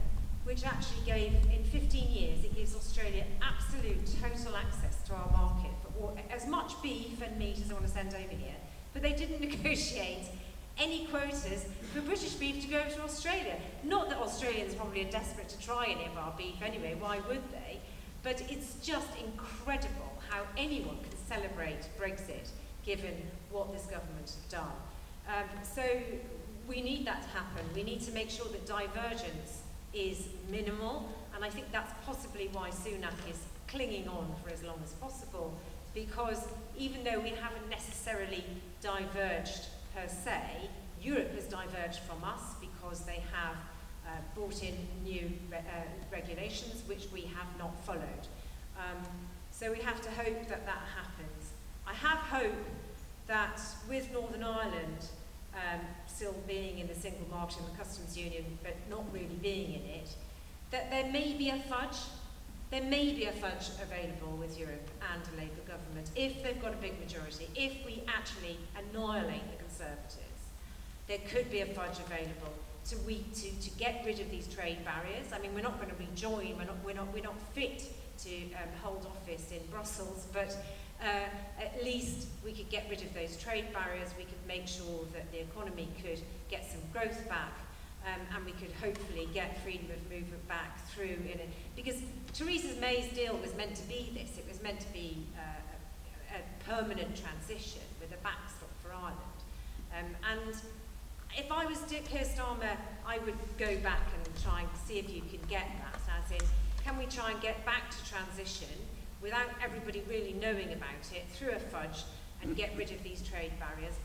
which actually gave, in 15 years, it gives Australia absolute total access to our market for as much beef and meat as they want to send over here. But they didn't negotiate any quotas for British beef to go to Australia. Not that Australians probably are desperate to try any of our beef anyway, why would they? But it's just incredible how anyone can celebrate Brexit given what this government has done. So we need that to happen. We need to make sure that divergence is minimal, and I think that's possibly why Sunak is clinging on for as long as possible, because even though we haven't necessarily diverged per se, Europe has diverged from us because they have brought in new regulations which we have not followed. So we have to hope that that happens. I have hope that with Northern Ireland, still being in the single market and the customs union, but not really being in it, that there may be a fudge. There may be a fudge available with Europe and a Labour government if they've got a big majority. If we actually annihilate the Conservatives, there could be a fudge available to get rid of these trade barriers. I mean, we're not going to rejoin. We're not fit to hold office in Brussels, but at least we could get rid of those trade barriers. We could make sure that the economy could get some growth back. And we could hopefully get freedom of movement back through because Theresa May's deal was meant to be this. It was meant to be a permanent transition with a backstop for Ireland. And if I was Keir Starmer, I would go back and try and see if you could get that, as in, can we try and get back to transition without everybody really knowing about it through a fudge and get rid of these trade barriers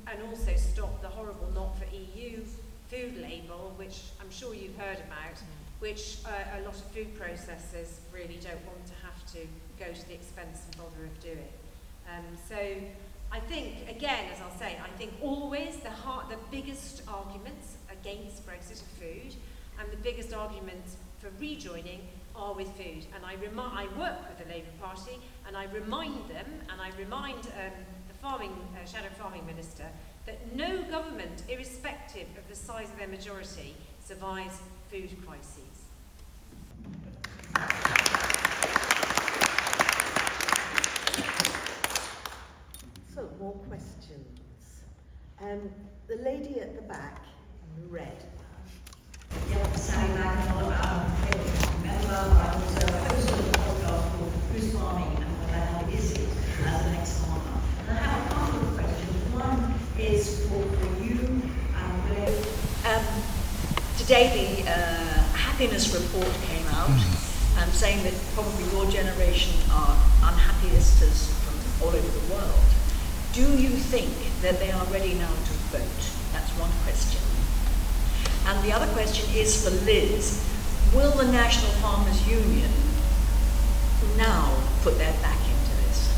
and also stop the horrible not for EU food label, which I'm sure you've heard about, which a lot of food processors really don't want to have to go to the expense and bother of doing. So I think, again, as I'll say, I think always the biggest arguments against Brexit are food, and the biggest arguments for rejoining are with food. And I work with the Labour Party, and I remind them, and I remind the Shadow Farming Minister, that no government, irrespective of the size of their majority, survives food crises. So, more questions. The lady at the back, in red. Sally Mackinder, member. I was a host of the podcast called Who's Farming and What the Hell Is It as an ex-farmer. And I have a couple of questions. One is for you, today the happiness report came out saying that probably your generation are unhappy listeners from all over the world. Do you think that they are ready now to vote? That's one question. And the other question is for Liz. Will the National Farmers Union now put their back into this?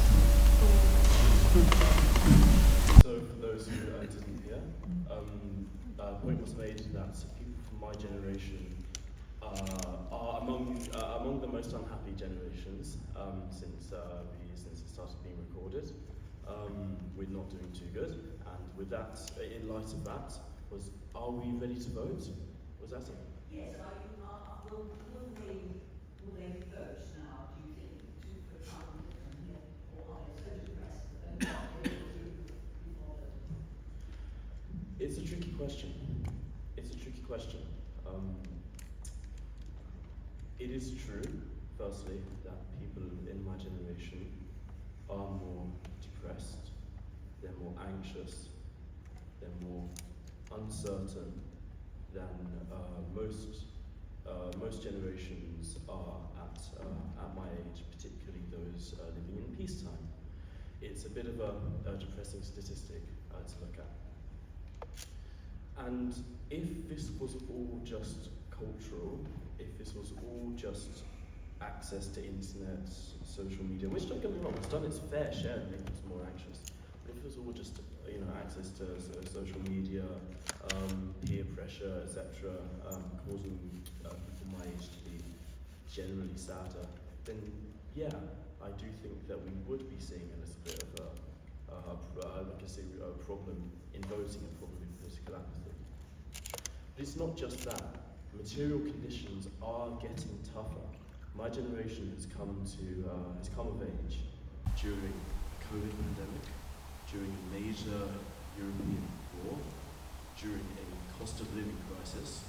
So for those who didn't hear, a point was made that people from my generation are among the most unhappy generations since it started being recorded. We're not doing too good, and with that, in light of that, are we ready to vote? Was that it? Yes. Will they vote now? Do you think to become or are they so depressed that they're not able to be bothered? It's a tricky question. It is true, firstly, that people in my generation are more depressed, they're more anxious, they're more uncertain than most generations are at my age, particularly those living in peacetime. It's a bit of a depressing statistic to look at. And if this was all just cultural, if this was all just access to internet, social media, which, don't get me wrong, it's done its fair share of making us more anxious, but if it was all just access to social media, peer pressure, etc., causing people my age to be generally sadder, then yeah, I do think that we would be seeing a little bit of a problem in voting and probably political apathy. But it's not just that. Material conditions are getting tougher. My generation has come of age during a COVID pandemic, during a major European war, during a cost of living crisis,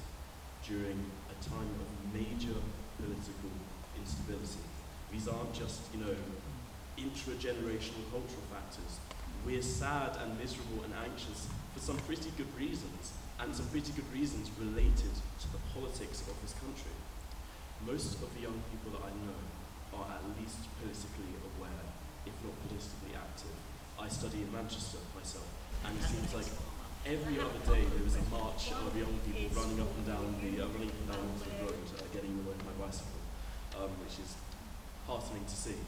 during a time of major political instability. These aren't just, intra-generational cultural factors. We're sad and miserable and anxious for some pretty good reasons, and some pretty good reasons related to the politics of this country. Most of the young people that I know are at least politically aware, if not politically active. I study in Manchester myself, and it seems like every other day there is a march of young people running up and down the road, getting in the way of my bicycle, which is heartening to see,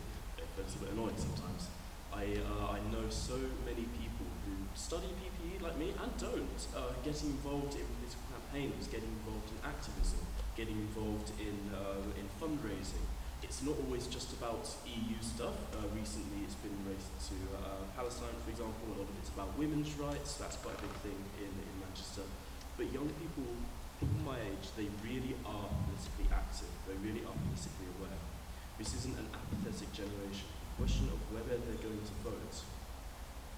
but it's a bit annoying sometimes. I know so many people who who study PPE like me and don't, getting involved in political campaigns, getting involved in activism, getting involved in fundraising. It's not always just about EU stuff. Recently it's been raised to Palestine, for example. A lot of it's about women's rights. That's quite a big thing in Manchester. But young people my age, they really are politically active. They really are politically aware. This isn't an apathetic generation. The question of whether they're going to vote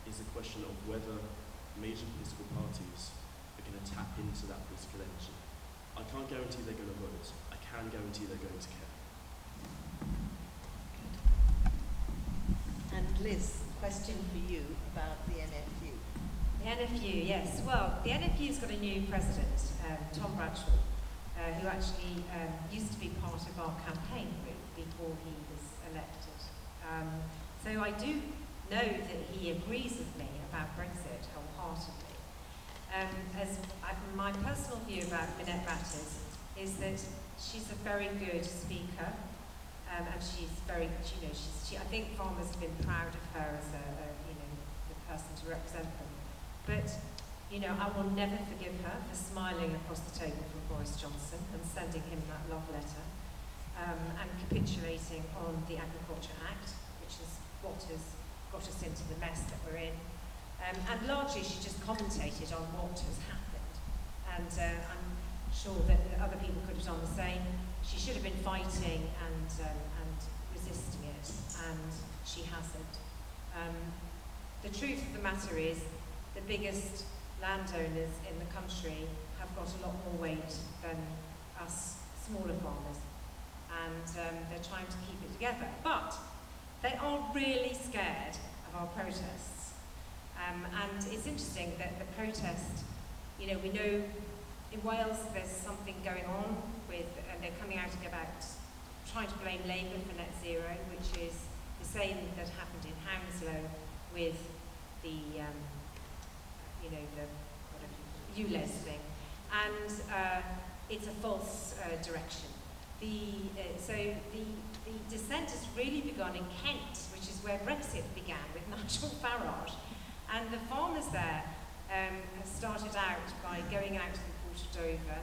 is a question of whether major political parties are going to tap into that political energy. I can't guarantee they're going to vote. I can guarantee they're going to care. And Liz, question for you about the NFU. The NFU, yes. Well, the NFU's got a new president, Tom Bradshaw, who actually used to be part of our campaign group before he was elected. So I do know that he agrees with me about Brexit wholeheartedly. My personal view about Minette Batters is that she's a very good speaker, and she's very, I think farmers have been proud of her as the person to represent them. But, I will never forgive her for smiling across the table from Boris Johnson and sending him that love letter, and capitulating on the Agriculture Act, which is what has got us into the mess that we're in. And largely she just commentated on what has happened. And I'm sure that other people could have done the same. She should have been fighting and resisting it, and she hasn't. The truth of the matter is the biggest landowners in the country have got a lot more weight than us smaller farmers, and they're trying to keep it together. But they are really scared of our protests. And it's interesting that the protest, we know in Wales there's something going on with, and they're coming out about trying to blame Labour for net zero, which is the same that happened in Hounslow with the ULEZ thing. And it's a false direction. So the dissent has really begun in Kent, which is where Brexit began with Nigel Farage. And the farmers there have started out by going out to the Port of Dover.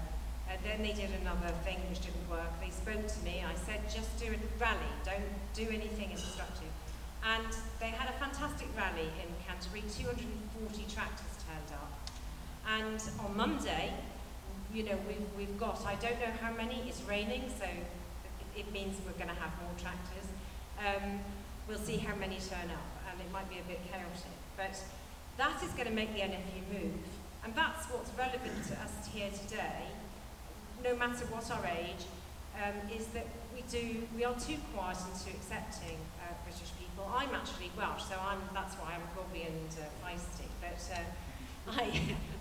Then they did another thing which didn't work. They spoke to me. I said, just do a rally. Don't do anything instructive. And they had a fantastic rally in Canterbury. 240 tractors turned up. And on Monday, we've got, I don't know how many, it's raining, so it means we're going to have more tractors. We'll see how many turn up, and it might be a bit chaotic. But that is going to make the NFU move, and that's what's relevant to us here today, no matter what our age, is that we are too quiet and too accepting British people. I'm actually Welsh, so that's why I'm groggy and feisty. But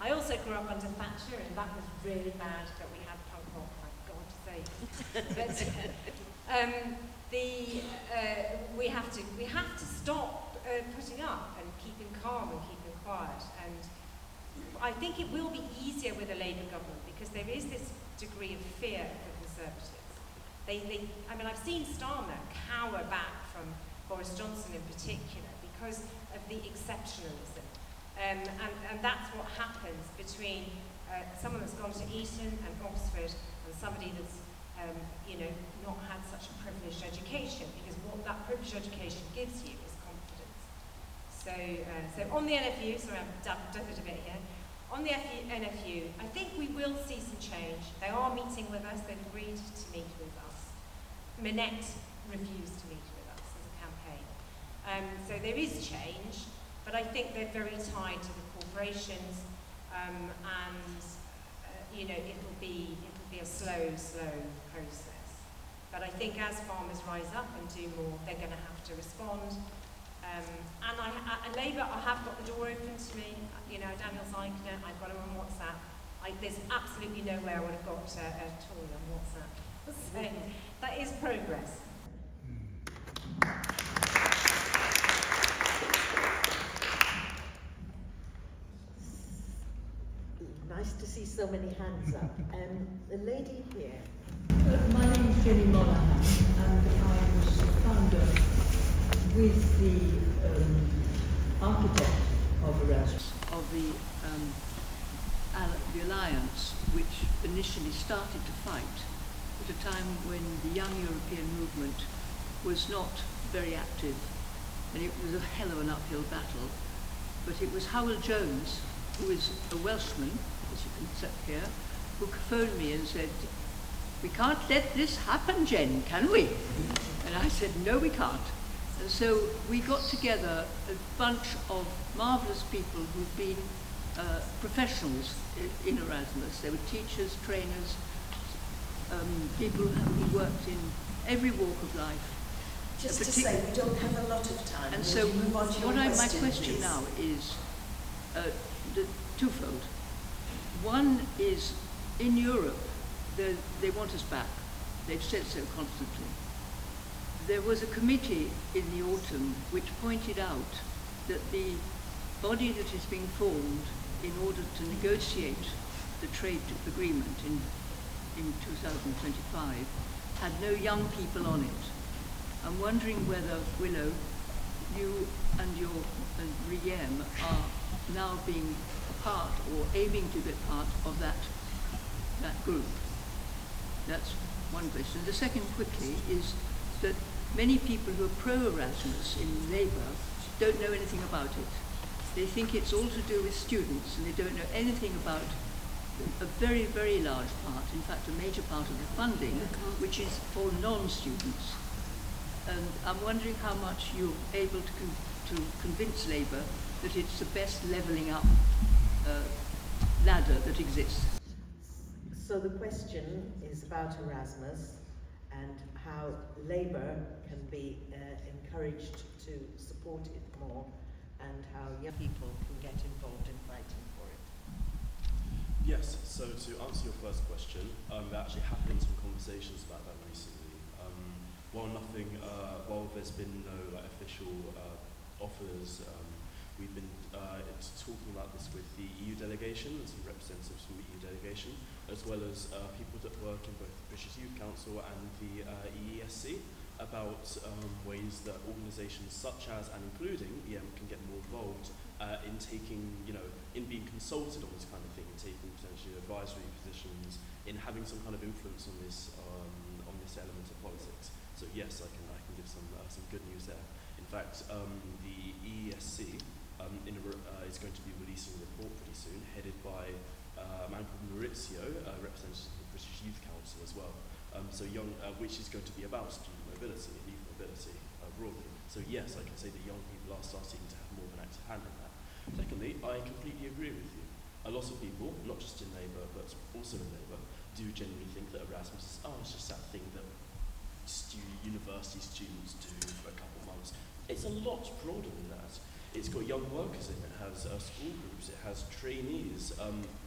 I also grew up under Thatcher, and that was really bad. But we had punk rock, my God, to say. But we have to stop putting up and keeping calm and keeping quiet. And I think it will be easier with a Labour government because there is this degree of fear of the Conservatives. I've seen Starmer cower back from Boris Johnson in particular because of the exceptionalism. And that's what happens between someone that's gone to Eton and Oxford and somebody that's not had such a privileged education, because what that privileged education gives you is confidence. So on the NFU, sorry, I've done a bit here. On the NFU, I think we will see some change. They are meeting with us. They've agreed to meet with us. Minette refused to meet with us as a campaign. So there is change, but I think they're very tied to the corporations, and it'll be a slow process. But I think as farmers rise up and do more, they're going to have to respond. And Labour, I have got the door open to me. Daniel Zeichner, I've got him on WhatsApp. There's absolutely nowhere I would have got a Tory on WhatsApp. So that is progress. Nice to see so many hands up. The lady here. My name is Jenny Monaghan, and I was founder with the architect of Erasmus. of the alliance, which initially started to fight at a time when the young European movement was not very active, and it was a hell of an uphill battle. But it was Howell Jones, who is a Welshman, as you can see here, who phoned me and said, "We can't let this happen, Jen, can we?" And I said, "No, we can't." And so we got together a bunch of marvellous people who've been professionals in Erasmus. They were teachers, trainers, people who worked in every walk of life. Just to say, we don't have a lot of time. And Would so you move on to your my question, question please? now is twofold. One is, in Europe, they want us back. They've said so constantly. There was a committee in the autumn which pointed out that the body that is being formed in order to negotiate the trade agreement in 2025 had no young people on it. I'm wondering whether, Willow, you and your Riem are now being a part or aiming to be part of that group. That's one question. The second, quickly, is that many people who are pro-Erasmus in Labour don't know anything about it. They think it's all to do with students, and they don't know anything about a very, very large part, in fact a major part of the funding, which is for non-students. And I'm wondering how much you're able to convince Labour that it's the best levelling up ladder that exists. So the question is about Erasmus and how Labour can be encouraged to support it more, and how young people can get involved in fighting for it. Yes, so to answer your first question, there actually have been some conversations about that recently. While there's been no official offers, we've been talking about this with the EU delegation and some representatives from the EU delegation, as well as people that work in both the British Youth Council and the EESC, about ways that organisations such as and including EM can get more involved in taking, in being consulted on this kind of thing, in taking potentially advisory positions, in having some kind of influence on this element of politics. So yes, I can give some good news there. In fact, the EESC is going to be releasing a report pretty soon, headed by a man called Maurizio, representative of the British Youth Council as well. Which is going to be about student mobility and youth mobility broadly. So yes, I can say that young people are starting to have more of an active hand in that. Secondly, I completely agree with you. A lot of people, not just in Labour, but also in Labour, do genuinely think that Erasmus is, it's just that thing that university students do for a couple of months. It's a lot broader than that. It's got young workers in it, has school groups, it has trainees,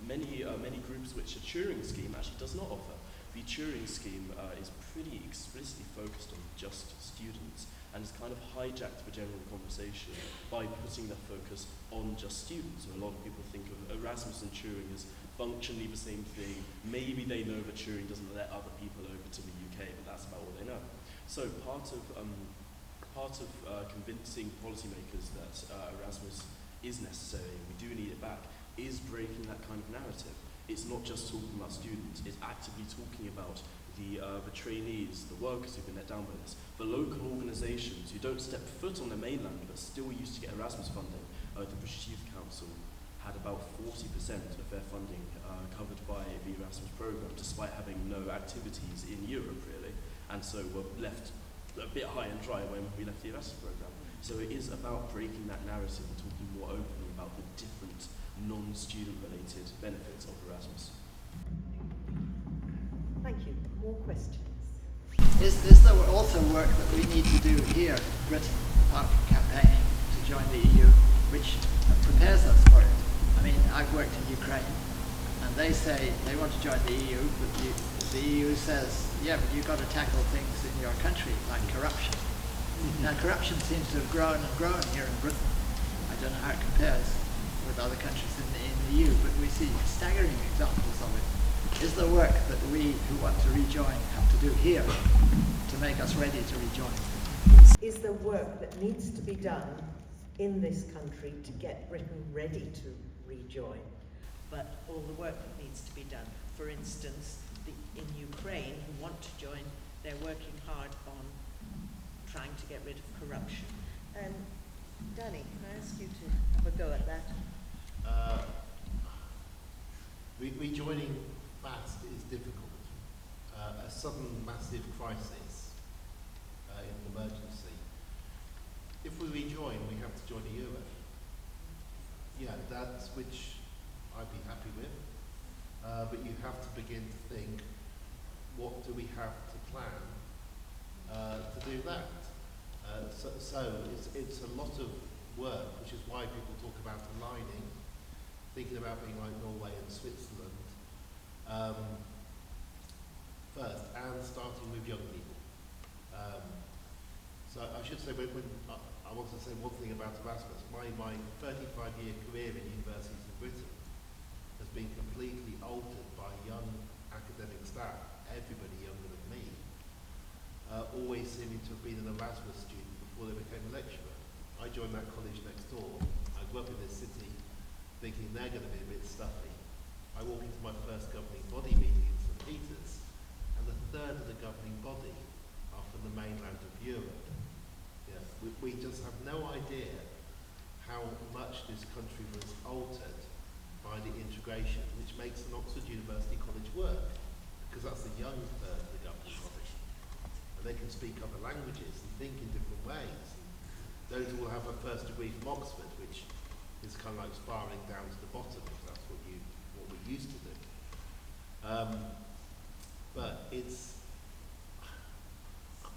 many groups which a Turing scheme actually does not offer. The Turing scheme is pretty explicitly focused on just students, and it's kind of hijacked the general conversation by putting their focus on just students. So a lot of people think of Erasmus and Turing as functionally the same thing. Maybe they know that Turing doesn't let other people over to the UK, but that's about all they know. So part of convincing policymakers that Erasmus is necessary and we do need it back is breaking that kind of narrative. It's not just talking about students, it's actively talking about the trainees, the workers who've been let down by this, the local organisations who don't step foot on the mainland but still used to get Erasmus funding. The British Youth Council had about 40% of their funding covered by the Erasmus programme, despite having no activities in Europe really, and so were left a bit high and dry when we left the Erasmus programme. So it is about breaking that narrative and talking more openly about the different non-student related benefits of Erasmus. Thank you. More questions? Is there also work that we need to do here in Britain, apart from campaigning to join the EU, which prepares us for it? I mean, I've worked in Ukraine, and they say they want to join the EU, but the EU says, yeah, but you've got to tackle things in your country, like corruption. Now, corruption seems to have grown and grown here in Britain. I don't know how it compares with other countries in the EU, but we see staggering examples of it. Is there work that we who want to rejoin have to do here to make us ready to rejoin? Is there work that needs to be done in this country to get Britain ready to rejoin. But all the work that needs to be done. For instance, in Ukraine, who want to join, they're working hard on trying to get rid of corruption. Danny, can I ask you to have a go at that? Rejoining fast is difficult. A sudden massive crisis in an emergency. If we rejoin, we have to join the euro. Yeah, that's which I'd be happy with. But you have to begin to think, what do we have to plan to do that? So it's a lot of work, which is why people talk about aligning, thinking about being like Norway and Switzerland first, and starting with young people. So I should say, when I want to say one thing about Erasmus. My 35-year career in universities in Britain has been completely altered by young academic staff, everybody younger than me, always seeming to have been an Erasmus student before they became a lecturer. I joined that college next door. I grew up in this city thinking they're going to be a bit stuffy. I walk into my first governing body meeting in St. Peter's, and a third of the governing body are from the mainland of Europe. Yeah, we just have no idea how much this country was altered by the integration, which makes an Oxford University College work, because that's a young third of the governing body. And they can speak other languages and think in different ways. Those who will have a first degree from Oxford, which is kind of like spiraling down to the bottom, if that's what we're used to do. But it's,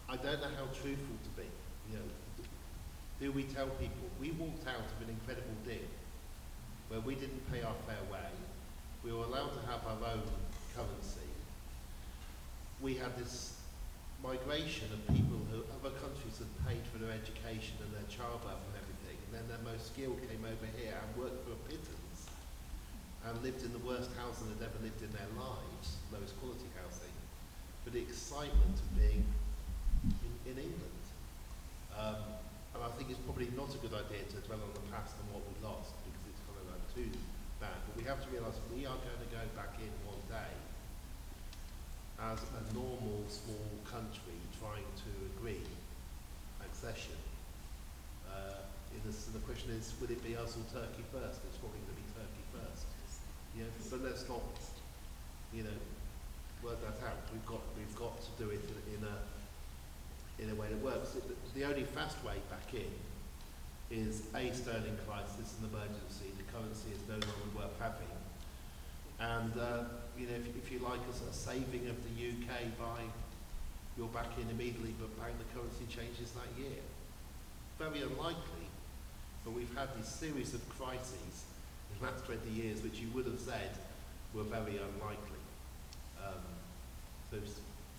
I don't know how truthful to be. You know, do we tell people? We walked out of an incredible deal where we didn't pay our fair way. We were allowed to have our own currency. We had this migration of people who other countries had paid for their education and their childbirth and everything, and then their most skilled came over here and worked for a pittance and lived in the worst housing they'd ever lived in their lives, lowest quality housing, for the excitement of being in England. And I think it's probably not a good idea to dwell on the past and what we lost, because it's kind of like too bad. But we have to realise we are going to go back in one day as a normal small country trying to agree accession. The question is, will it be us or Turkey first? It's probably going to be Turkey first. Yeah, but let's not, work that out. We've got to do it in a way that works. The only fast way back in is a sterling crisis, an emergency. The currency is no longer worth having. And if you like, a saving of the UK by you're back in immediately, but bang, the currency changes that year. Very unlikely, but we've had this series of crises in the last 20 years, which you would have said were very unlikely. So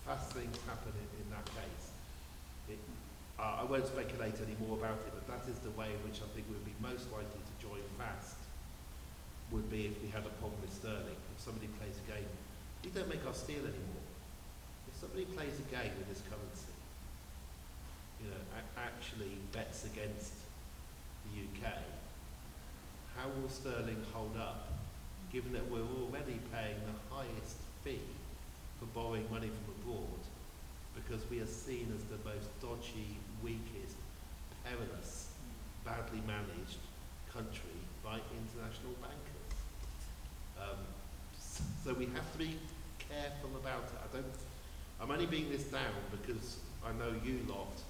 fast things happen in that case. I won't speculate any more about it, but that is the way in which I think we would be most likely to join fast. Would be if we had a problem with sterling. If somebody plays a game, we don't make our steel anymore. If somebody plays a game with this currency, actually bets against the UK, how will sterling hold up, given that we're already paying the highest fee for borrowing money from abroad, because we are seen as the most dodgy, weakest, perilous, badly managed country by international bankers. So we have to be careful about it. I'm only being this down because I know you lot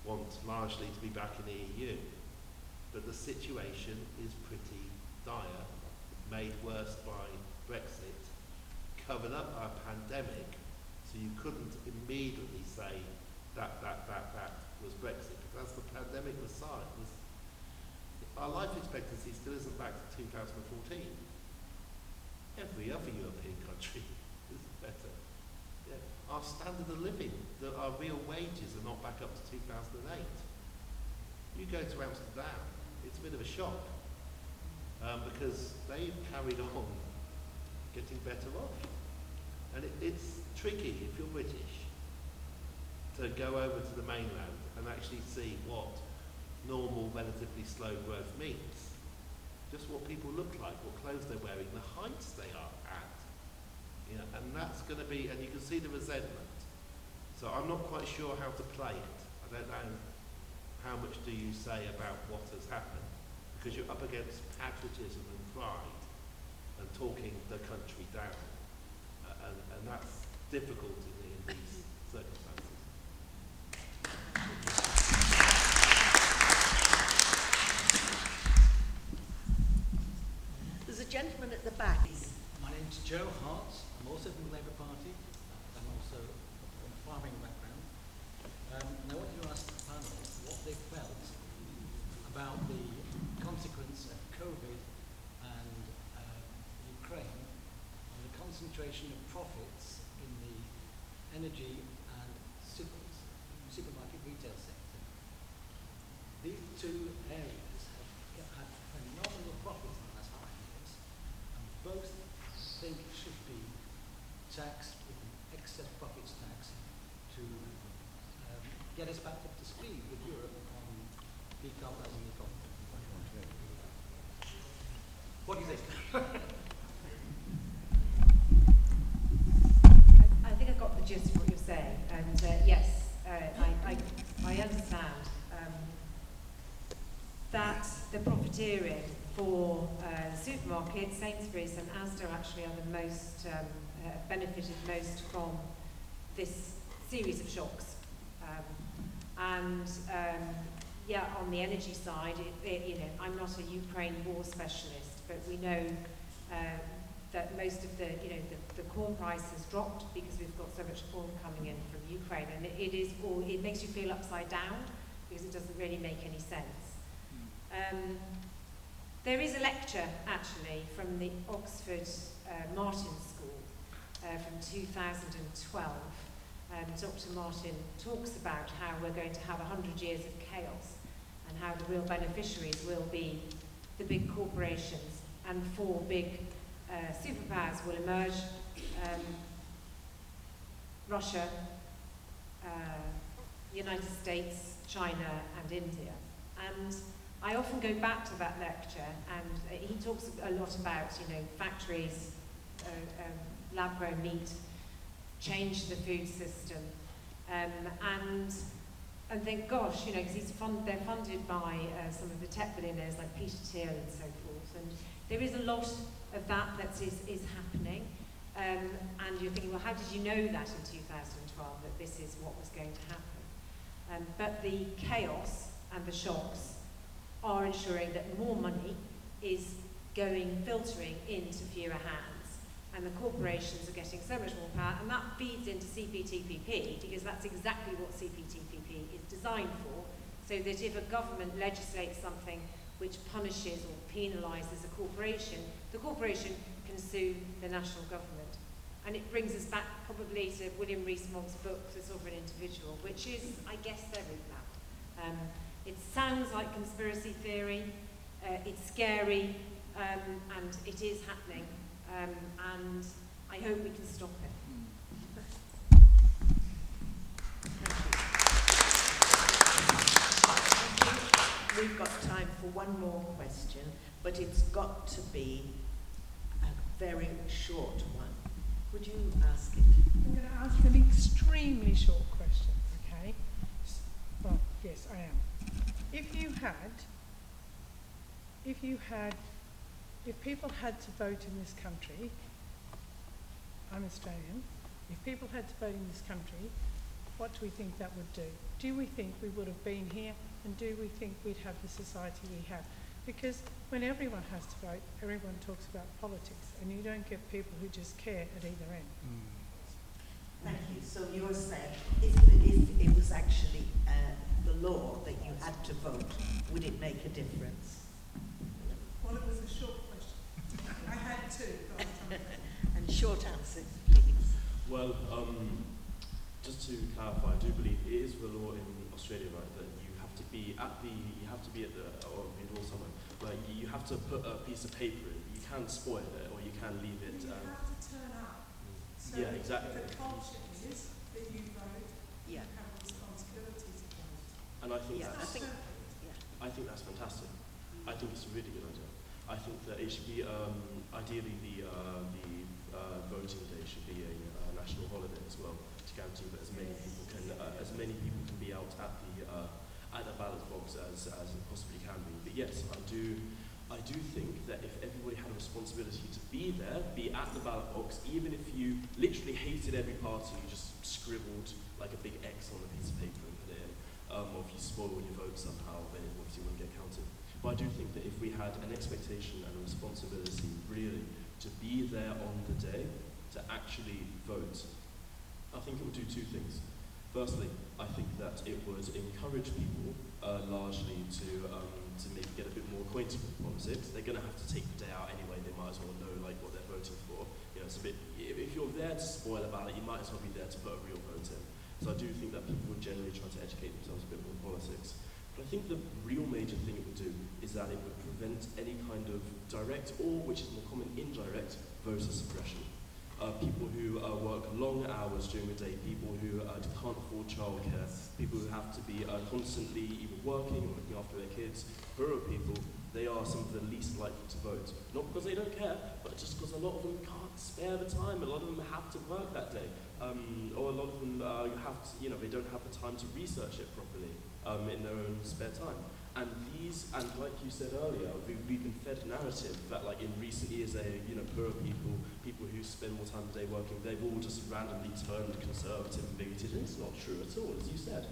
want largely to be back in the EU, but the situation is pretty dire, made worse by Brexit, covered up by a pandemic, so you couldn't immediately say that was Brexit, because as the pandemic was our life expectancy still isn't back to 2014. Every other European country is better. Yeah. Our standard of living, our real wages are not back up to 2008. You go to Amsterdam, it's a bit of a shock, because they've carried on getting better off. And it's tricky, if you're British, to go over to the mainland and actually see what normal, relatively slow growth means. Just what people look like, what clothes they're wearing, the heights they are at. And that's going to be, and you can see the resentment. So I'm not quite sure how to play it. I don't know how much do you say about what has happened, because you're up against patriotism and pride and talking the country down. And that's difficult in these circumstances. There's a gentleman at the back. My name's Joe Hart. I'm also from the Labour Party. I'm also from a farming background. And I want to ask the panel what they felt about the consequence of COVID and Ukraine on the concentration of profits in the energy and supermarket retail sector. These two areas have had phenomenal profits in the last 5 years, and both think should be taxed with an excess profits tax to get us back up to speed with Europe on decarbonising the economy. What do you think? I think I got the gist of what you're saying, and yes, I understand that the profiteering for supermarkets, Sainsbury's and Asda actually are the most benefited most from this series of shocks. Yeah, on the energy side, I'm not a Ukraine war specialist, but we know that most of the corn price has dropped because we've got so much corn coming in from Ukraine, and it makes you feel upside down because it doesn't really make any sense. There is a lecture actually from the Oxford Martin School from 2012. Dr. Martin talks about how we're going to have 100 years of chaos and how the real beneficiaries will be the big corporations, and 4 big superpowers will emerge: Russia, United States, China and India. And I often go back to that lecture, and he talks a lot about, factories, lab-grown meat, change the food system, and think, gosh, because they're funded by some of the tech billionaires like Peter Thiel and so forth, and there is a lot of that is happening, and you're thinking, well, how did you know that in 2012 that this is what was going to happen? But the chaos and the shocks are ensuring that more money is filtering into fewer hands, and the corporations are getting so much more power, and that feeds into CPTPP, because that's exactly what CPTPP is designed for, so that if a government legislates something which punishes or penalises a corporation, the corporation can sue the national government. And it brings us back probably to William Rees-Mogg's book, The Sovereign Individual, which is, I guess, their roadmap. It sounds like conspiracy theory, it's scary, and it is happening, and I hope we can stop it. We've got time for one more question, but it's got to be a very short one. Would you ask it? I'm going to ask an extremely short question, okay? Well, yes, I am. If people had to vote in this country, I'm Australian, if people had to vote in this country, what do we think that would do? Do we think we would have been here, and do we think we'd have the society we have? Because when everyone has to vote, everyone talks about politics, and you don't get people who just care at either end. Thank you. So you're saying, if it was actually the law that you had to vote, would it make a difference? Well, it was a short question. I had two. And short answers, please. Well, just to clarify, I do believe it is the law in Australia, right, that you have to be at the or indoor somewhere, where you have to put a piece of paper in. You can spoil it or you can leave it. You have to turn up. So yeah, exactly. The culture is that you vote, yeah, you have a responsibility to vote. And I think yeah, that's... I think, I think that's fantastic. I think it's a really good idea. I think that it should be, ideally the voting day should be a national holiday as well, to guarantee that as many people can be out at the ballot box as it possibly can be. But yes, I do think that if everybody had a responsibility to be there, be at the ballot box, even if you literally hated every party, you just scribbled like a big X on a piece of paper and put it in, or if you spoil your vote somehow, then it obviously wouldn't get counted. But I do think that if we had an expectation and a responsibility really to be there on the day, to actually vote, I think it would do two things. Firstly, I think that it would encourage people largely to maybe get a bit more acquainted with politics. They're going to have to take the day out anyway. They might as well know like what they're voting for. You know, it's a bit. If you're there to spoil a ballot, you might as well be there to put a real vote in. So I do think that people would generally try to educate themselves a bit more in politics. But I think the real major thing it would do is that it would prevent any kind of direct or, which is more common, indirect voter suppression. People who work long hours during the day, people who can't afford childcare, people who have to be constantly either working or looking after their kids, poorer people, they are some of the least likely to vote. Not because they don't care, but just because a lot of them can't spare the time. A lot of them have to work that day. Or a lot of them they don't have the time to research it properly in their own spare time. And like you said earlier, we've been fed a narrative that like in recent years, poorer people who spend more time a day working, they've all just randomly turned conservative and bigoted. And it's not true at all, as you said.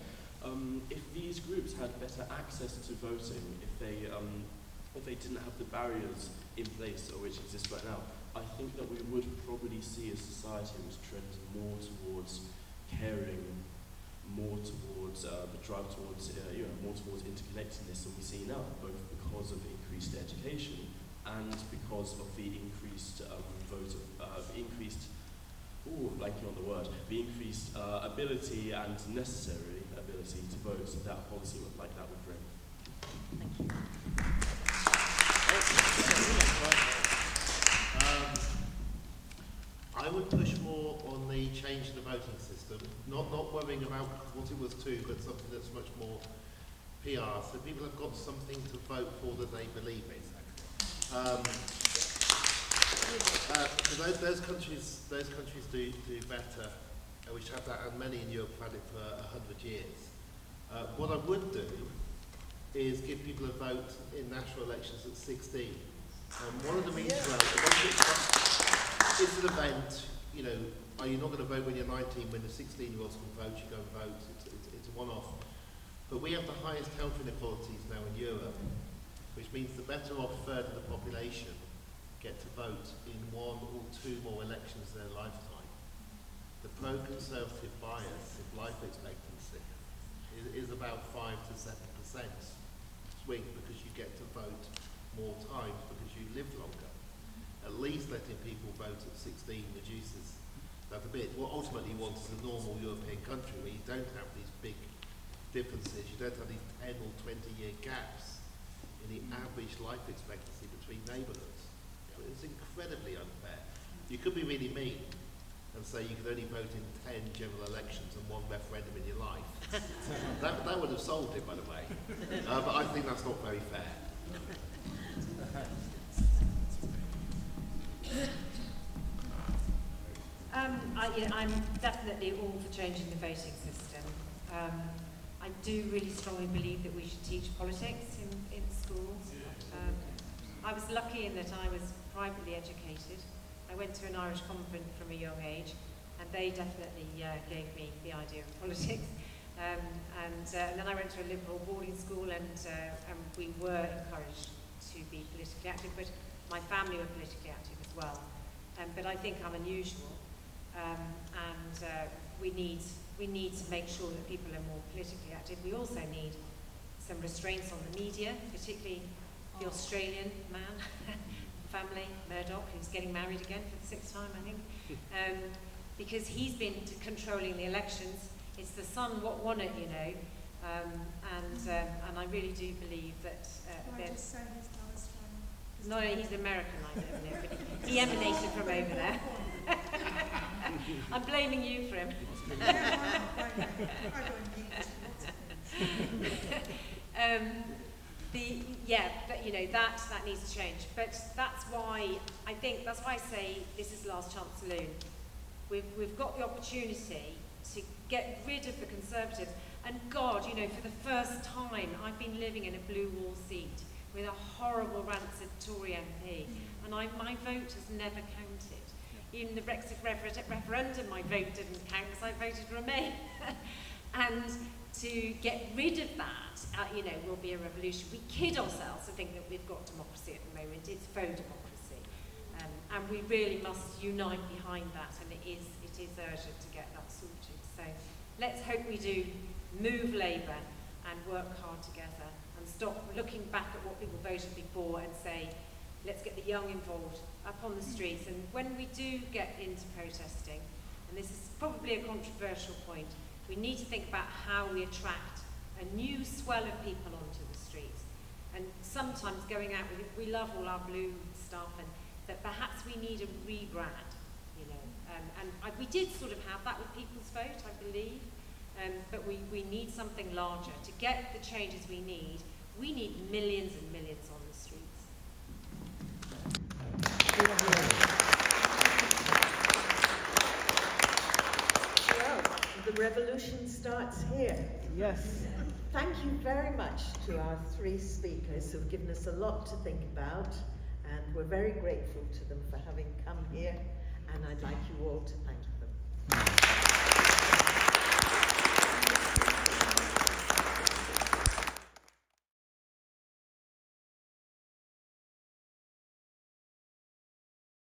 If these groups had better access to voting, if they didn't have the barriers in place which exist right now, I think that we would probably see a society which trends more towards caring, more towards the drive towards more towards interconnectedness than we see now, both because of increased education and because of the increased increased ability and necessary ability to vote that a policy like that would bring. Thank you. I would push more on the change in the voting system, not worrying about what it was to, but something that's much more PR, so people have got something to vote for that they believe in. Those countries do better, which have that, and many in Europe have had it for 100 years. What I would do is give people a vote in national elections at 16. One of the means, it's an event, are you not going to vote when you're 19, when the 16-year-olds can vote, you go and vote, it's a one-off. But we have the highest health inequalities now in Europe, which means the better off third of the population get to vote in one or two more elections in their lifetime. The pro-conservative bias of life expectancy is about 5 to 7% swing because you get to vote more times because you live longer. At least letting people vote at 16 reduces that a bit. What ultimately you want is a normal European country where you don't have these big differences, you don't have these 10 or 20-year gaps in the average life expectancy between neighbourhoods. So it's incredibly unfair. You could be really mean and say you could only vote in 10 general elections and one referendum in your life. that would have solved it, by the way. But I think that's not very fair. I'm definitely all for changing the voting system. I do really strongly believe that we should teach politics in schools. I was lucky in that I was privately educated. I went to an Irish convent from a young age, and they definitely gave me the idea of politics. And then I went to a liberal boarding school, and we were encouraged to be politically active, but my family were politically active as well. But I think I'm unusual, and we need to make sure that people are more politically active. We also need some restraints on the media, particularly the Australian man, family, Murdoch, who's getting married again for the 6th time, I think, because he's been controlling the elections. It's the son what won it, and I really do believe that. Just say he's not Australian. No, he's American, I don't know, but he emanated from over there. I'm blaming you for him. But you know that needs to change. But that's why I say this is the last chance saloon. We've got the opportunity to get rid of the Conservatives. And God, you know, for the first time, I've been living in a blue wall seat with a horrible rancid Tory MP, and my vote has never counted. In the Brexit referendum, my vote didn't count because I voted Remain. And to get rid of that, you know, will be a revolution. We kid ourselves and think that we've got democracy at the moment. It's faux democracy. And we really must unite behind that, and it is urgent to get that sorted. So let's hope we do move Labour and work hard together and stop looking back at what people voted before and say, let's get the young involved up on the streets. And when we do get into protesting, and this is probably a controversial point, we need to think about how we attract a new swell of people onto the streets. And sometimes going out with it, we love all our blue stuff, and that perhaps we need a rebrand, you know. We did sort of have that with People's Vote, I believe, but we need something larger. To get the changes we need millions and millions on the streets. Well, the revolution starts here. Yes. Thank you very much to our three speakers who've given us a lot to think about, and we're very grateful to them for having come here, and I'd like you all to thank them.